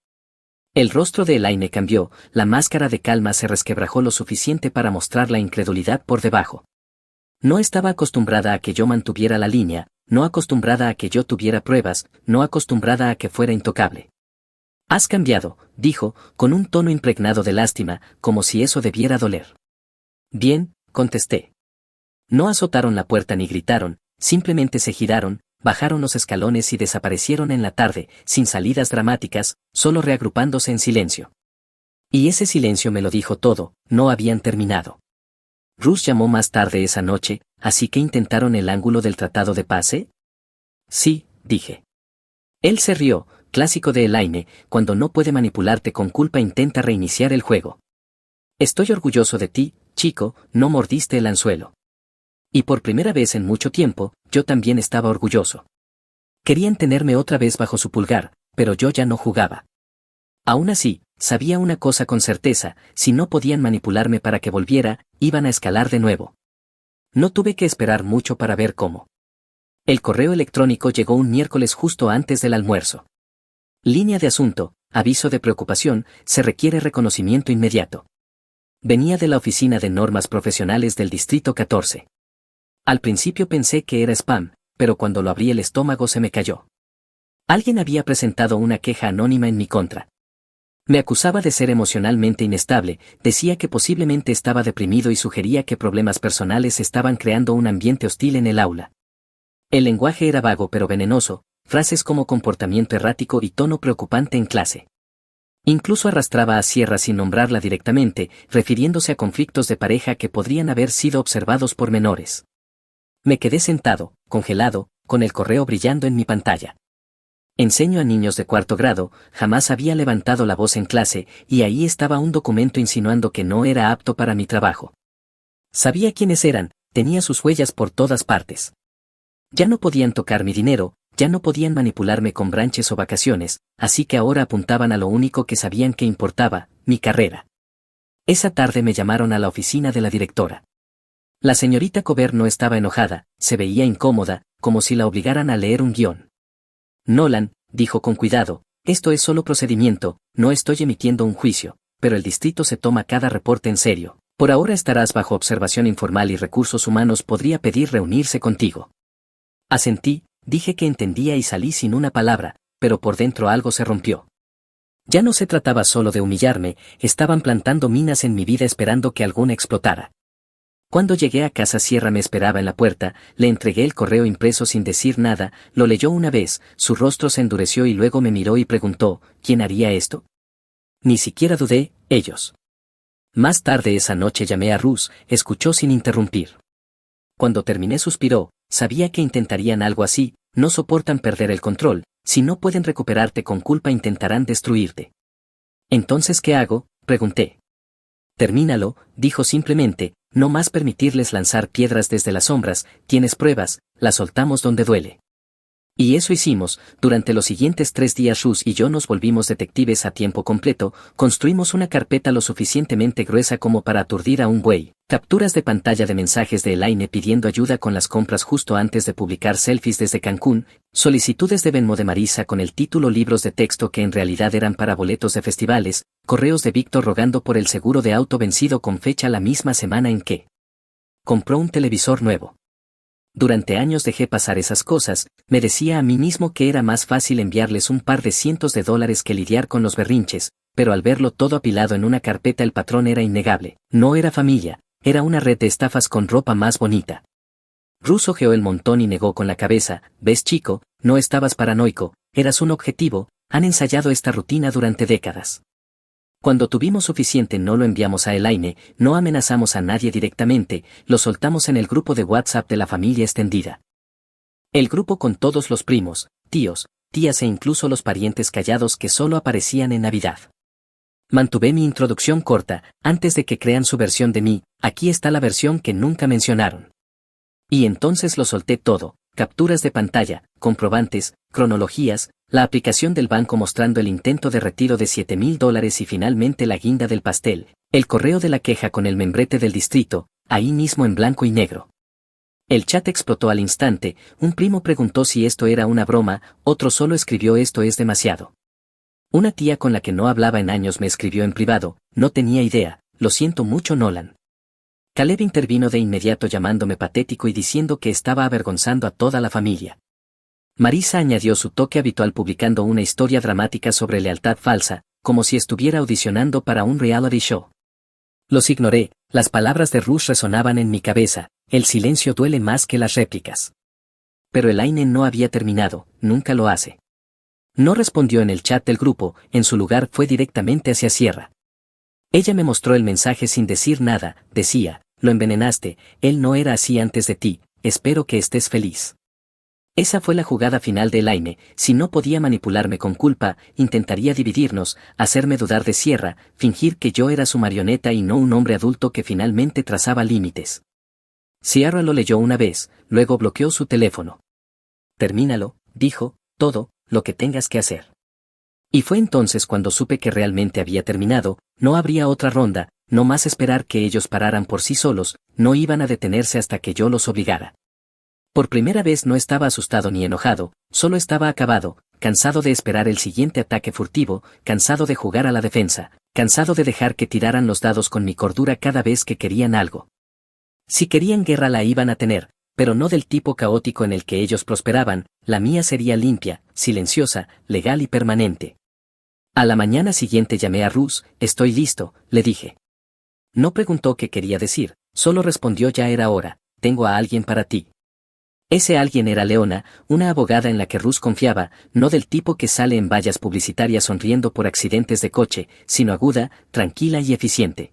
El rostro de Elaine cambió, la máscara de calma se resquebrajó lo suficiente para mostrar la incredulidad por debajo. No estaba acostumbrada a que yo mantuviera la línea, no acostumbrada a que yo tuviera pruebas, no acostumbrada a que fuera intocable. Has cambiado, dijo, con un tono impregnado de lástima, como si eso debiera doler. Bien, contesté. No azotaron la puerta ni gritaron, simplemente se giraron, bajaron los escalones y desaparecieron en la tarde, sin salidas dramáticas, solo reagrupándose en silencio. Y ese silencio me lo dijo todo: no habían terminado. Ruth llamó más tarde esa noche: ¿así que intentaron el ángulo del tratado de paz? Sí, dije. Él se rió: clásico de Elaine, cuando no puede manipularte con culpa intenta reiniciar el juego. Estoy orgulloso de ti, chico, no mordiste el anzuelo. Y por primera vez en mucho tiempo, yo también estaba orgulloso. Querían tenerme otra vez bajo su pulgar, pero yo ya no jugaba. Aún así, sabía una cosa con certeza: si no podían manipularme para que volviera, iban a escalar de nuevo. No tuve que esperar mucho para ver cómo. El correo electrónico llegó un miércoles justo antes del almuerzo. Línea de asunto: aviso de preocupación, se requiere reconocimiento inmediato. Venía de la Oficina de Normas Profesionales del Distrito 14. Al principio pensé que era spam, pero cuando lo abrí el estómago se me cayó. Alguien había presentado una queja anónima en mi contra. Me acusaba de ser emocionalmente inestable, decía que posiblemente estaba deprimido y sugería que problemas personales estaban creando un ambiente hostil en el aula. El lenguaje era vago pero venenoso, frases como comportamiento errático y tono preocupante en clase. Incluso arrastraba a Sierra sin nombrarla directamente, refiriéndose a conflictos de pareja que podrían haber sido observados por menores. Me quedé sentado, congelado, con el correo brillando en mi pantalla. Enseño a niños de 4º grado, jamás había levantado la voz en clase, y ahí estaba un documento insinuando que no era apto para mi trabajo. Sabía quiénes eran, tenía sus huellas por todas partes. Ya no podían tocar mi dinero, ya no podían manipularme con branches o vacaciones, así que ahora apuntaban a lo único que sabían que importaba: mi carrera. Esa tarde me llamaron a la oficina de la directora. La señorita Cover no estaba enojada, se veía incómoda, como si la obligaran a leer un guión. Nolan, dijo con cuidado, esto es solo procedimiento, no estoy emitiendo un juicio, pero el distrito se toma cada reporte en serio. Por ahora estarás bajo observación informal y Recursos Humanos podría pedir reunirse contigo. Asentí, dije que entendía y salí sin una palabra, pero por dentro algo se rompió. Ya no se trataba solo de humillarme, estaban plantando minas en mi vida esperando que alguna explotara. Cuando llegué a casa Sierra me esperaba en la puerta, le entregué el correo impreso sin decir nada, lo leyó una vez, su rostro se endureció y luego me miró y preguntó: ¿quién haría esto? Ni siquiera dudé: ellos. Más tarde esa noche llamé a Ruth, escuchó sin interrumpir. Cuando terminé suspiró: sabía que intentarían algo así, no soportan perder el control, si no pueden recuperarte con culpa intentarán destruirte. ¿Entonces qué hago?, pregunté. Termínalo, dijo simplemente, no más permitirles lanzar piedras desde las sombras, tienes pruebas, las soltamos donde duele. Y eso hicimos. Durante los siguientes 3 días Rus y yo nos volvimos detectives a tiempo completo, construimos una carpeta lo suficientemente gruesa como para aturdir a un buey, capturas de pantalla de mensajes de Elaine pidiendo ayuda con las compras justo antes de publicar selfies desde Cancún, solicitudes de Venmo de Marisa con el título libros de texto que en realidad eran para boletos de festivales, correos de Víctor rogando por el seguro de auto vencido con fecha la misma semana en que compró un televisor nuevo. Durante años dejé pasar esas cosas, me decía a mí mismo que era más fácil enviarles un par de cientos de dólares que lidiar con los berrinches, pero al verlo todo apilado en una carpeta el patrón era innegable, no era familia, era una red de estafas con ropa más bonita. Rus ojeó el montón y negó con la cabeza, ves chico, no estabas paranoico, eras un objetivo, han ensayado esta rutina durante décadas. Cuando tuvimos suficiente no lo enviamos a Elaine, no amenazamos a nadie directamente, lo soltamos en el grupo de WhatsApp de la familia extendida. El grupo con todos los primos, tíos, tías e incluso los parientes callados que solo aparecían en Navidad. Mantuve mi introducción corta, antes de que crean su versión de mí, aquí está la versión que nunca mencionaron. Y entonces lo solté todo, capturas de pantalla, comprobantes, cronologías, la aplicación del banco mostrando el intento de retiro de $7,000 y finalmente la guinda del pastel, el correo de la queja con el membrete del distrito, ahí mismo en blanco y negro. El chat explotó al instante, un primo preguntó si esto era una broma, otro solo escribió esto es demasiado. Una tía con la que no hablaba en años me escribió en privado, no tenía idea, lo siento mucho Nolan. Caleb intervino de inmediato llamándome patético y diciendo que estaba avergonzando a toda la familia. Marisa añadió su toque habitual publicando una historia dramática sobre lealtad falsa, como si estuviera audicionando para un reality show. Los ignoré, las palabras de Rush resonaban en mi cabeza, el silencio duele más que las réplicas. Pero Elaine no había terminado, nunca lo hace. No respondió en el chat del grupo, en su lugar fue directamente hacia Sierra. Ella me mostró el mensaje sin decir nada, decía, lo envenenaste, él no era así antes de ti, espero que estés feliz. Esa fue la jugada final de Elaine, si no podía manipularme con culpa, intentaría dividirnos, hacerme dudar de Sierra, fingir que yo era su marioneta y no un hombre adulto que finalmente trazaba límites. Sierra lo leyó una vez, luego bloqueó su teléfono. Termínalo, dijo, todo, lo que tengas que hacer. Y fue entonces cuando supe que realmente había terminado, no habría otra ronda, no más esperar que ellos pararan por sí solos, no iban a detenerse hasta que yo los obligara. Por primera vez no estaba asustado ni enojado, solo estaba acabado, cansado de esperar el siguiente ataque furtivo, cansado de jugar a la defensa, cansado de dejar que tiraran los dados con mi cordura cada vez que querían algo. Si querían guerra la iban a tener, pero no del tipo caótico en el que ellos prosperaban, la mía sería limpia, silenciosa, legal y permanente. A la mañana siguiente llamé a Rus, estoy listo, le dije. No preguntó qué quería decir, solo respondió ya era hora, tengo a alguien para ti. Ese alguien era Leona, una abogada en la que Rus confiaba, no del tipo que sale en vallas publicitarias sonriendo por accidentes de coche, sino aguda, tranquila y eficiente.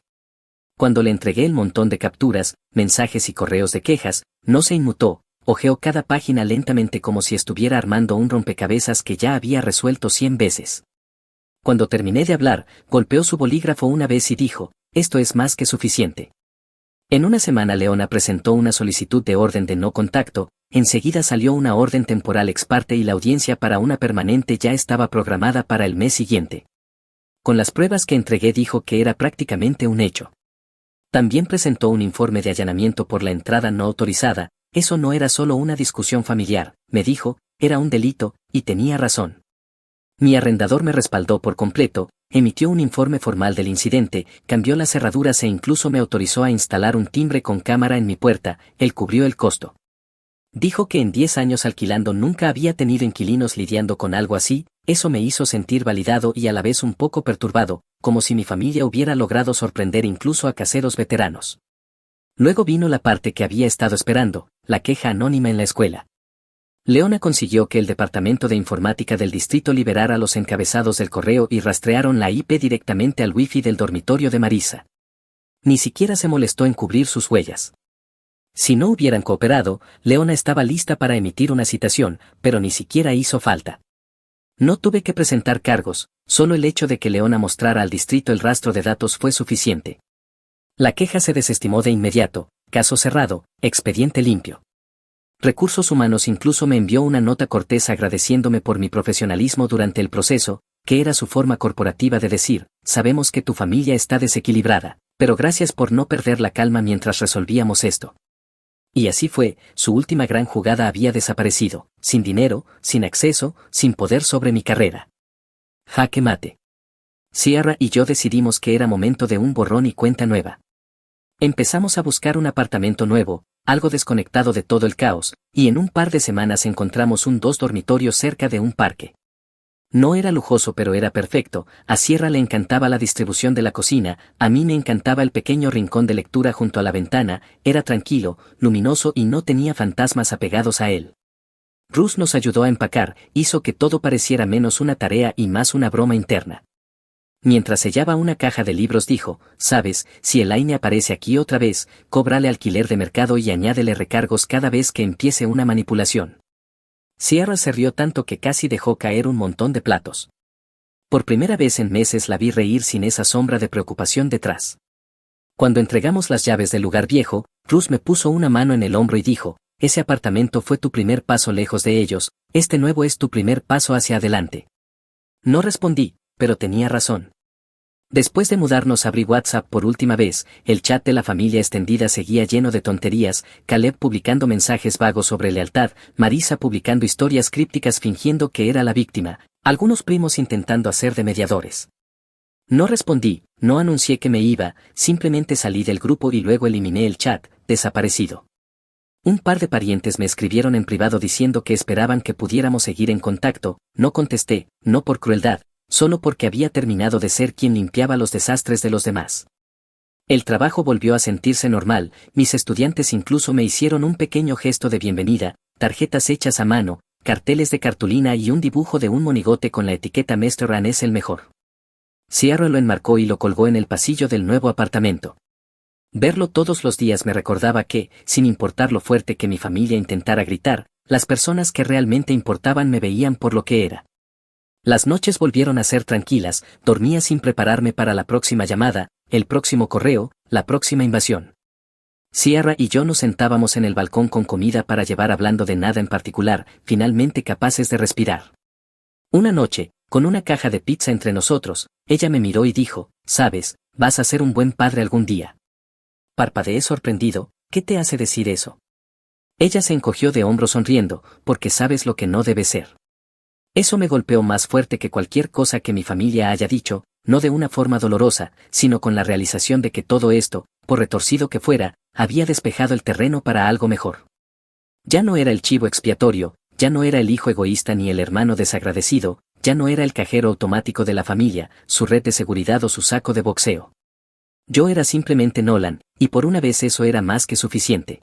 Cuando le entregué el montón de capturas, mensajes y correos de quejas, no se inmutó, hojeó cada página lentamente como si estuviera armando un rompecabezas que ya había resuelto 100 veces. Cuando terminé de hablar, golpeó su bolígrafo una vez y dijo, esto es más que suficiente. En una semana Leona presentó una solicitud de orden de no contacto, enseguida salió una orden temporal ex parte y la audiencia para una permanente ya estaba programada para el mes siguiente. Con las pruebas que entregué dijo que era prácticamente un hecho. También presentó un informe de allanamiento por la entrada no autorizada, eso no era solo una discusión familiar, me dijo, era un delito, y tenía razón. Mi arrendador me respaldó por completo, emitió un informe formal del incidente, cambió las cerraduras e incluso me autorizó a instalar un timbre con cámara en mi puerta, él cubrió el costo. Dijo que en 10 años alquilando nunca había tenido inquilinos lidiando con algo así, eso me hizo sentir validado y a la vez un poco perturbado, como si mi familia hubiera logrado sorprender incluso a caseros veteranos. Luego vino la parte que había estado esperando, la queja anónima en la escuela. Leona consiguió que el Departamento de Informática del distrito liberara los encabezados del correo y rastrearon la IP directamente al wifi del dormitorio de Marisa. Ni siquiera se molestó en cubrir sus huellas. Si no hubieran cooperado, Leona estaba lista para emitir una citación, pero ni siquiera hizo falta. No tuve que presentar cargos, solo el hecho de que Leona mostrara al distrito el rastro de datos fue suficiente. La queja se desestimó de inmediato, caso cerrado, expediente limpio. Recursos Humanos incluso me envió una nota cortés agradeciéndome por mi profesionalismo durante el proceso, que era su forma corporativa de decir, sabemos que tu familia está desequilibrada, pero gracias por no perder la calma mientras resolvíamos esto. Y así fue, su última gran jugada había desaparecido, sin dinero, sin acceso, sin poder sobre mi carrera. Jaque mate. Sierra y yo decidimos que era momento de un borrón y cuenta nueva. Empezamos a buscar un apartamento nuevo, algo desconectado de todo el caos, y en un par de semanas encontramos un 2 dormitorios cerca de un parque. No era lujoso pero era perfecto, a Sierra le encantaba la distribución de la cocina, a mí me encantaba el pequeño rincón de lectura junto a la ventana, era tranquilo, luminoso y no tenía fantasmas apegados a él. Ruth nos ayudó a empacar, hizo que todo pareciera menos una tarea y más una broma interna. Mientras sellaba una caja de libros dijo, sabes, si Elaine aparece aquí otra vez, cóbrale alquiler de mercado y añádele recargos cada vez que empiece una manipulación. Sierra se rió tanto que casi dejó caer un montón de platos. Por primera vez en meses la vi reír sin esa sombra de preocupación detrás. Cuando entregamos las llaves del lugar viejo, Ruth me puso una mano en el hombro y dijo, ese apartamento fue tu primer paso lejos de ellos, este nuevo es tu primer paso hacia adelante. No respondí, pero tenía razón. Después de mudarnos abrí WhatsApp por última vez, el chat de la familia extendida seguía lleno de tonterías, Caleb publicando mensajes vagos sobre lealtad, Marisa publicando historias crípticas fingiendo que era la víctima, algunos primos intentando hacer de mediadores. No respondí, no anuncié que me iba, simplemente salí del grupo y luego eliminé el chat, desaparecido. Un par de parientes me escribieron en privado diciendo que esperaban que pudiéramos seguir en contacto, no contesté, no por crueldad, solo porque había terminado de ser quien limpiaba los desastres de los demás. El trabajo volvió a sentirse normal, mis estudiantes incluso me hicieron un pequeño gesto de bienvenida, tarjetas hechas a mano, carteles de cartulina y un dibujo de un monigote con la etiqueta Mr. Ran es el mejor. Sierra lo enmarcó y lo colgó en el pasillo del nuevo apartamento. Verlo todos los días me recordaba que, sin importar lo fuerte que mi familia intentara gritar, las personas que realmente importaban me veían por lo que era. Las noches volvieron a ser tranquilas, dormía sin prepararme para la próxima llamada, el próximo correo, la próxima invasión. Sierra y yo nos sentábamos en el balcón con comida para llevar hablando de nada en particular, finalmente capaces de respirar. Una noche, con una caja de pizza entre nosotros, ella me miró y dijo, sabes, vas a ser un buen padre algún día. Parpadeé sorprendido, ¿qué te hace decir eso? Ella se encogió de hombros sonriendo, porque sabes lo que no debe ser. Eso me golpeó más fuerte que cualquier cosa que mi familia haya dicho, no de una forma dolorosa, sino con la realización de que todo esto, por retorcido que fuera, había despejado el terreno para algo mejor. Ya no era el chivo expiatorio, ya no era el hijo egoísta ni el hermano desagradecido, ya no era el cajero automático de la familia, su red de seguridad o su saco de boxeo. Yo era simplemente Nolan, y por una vez eso era más que suficiente.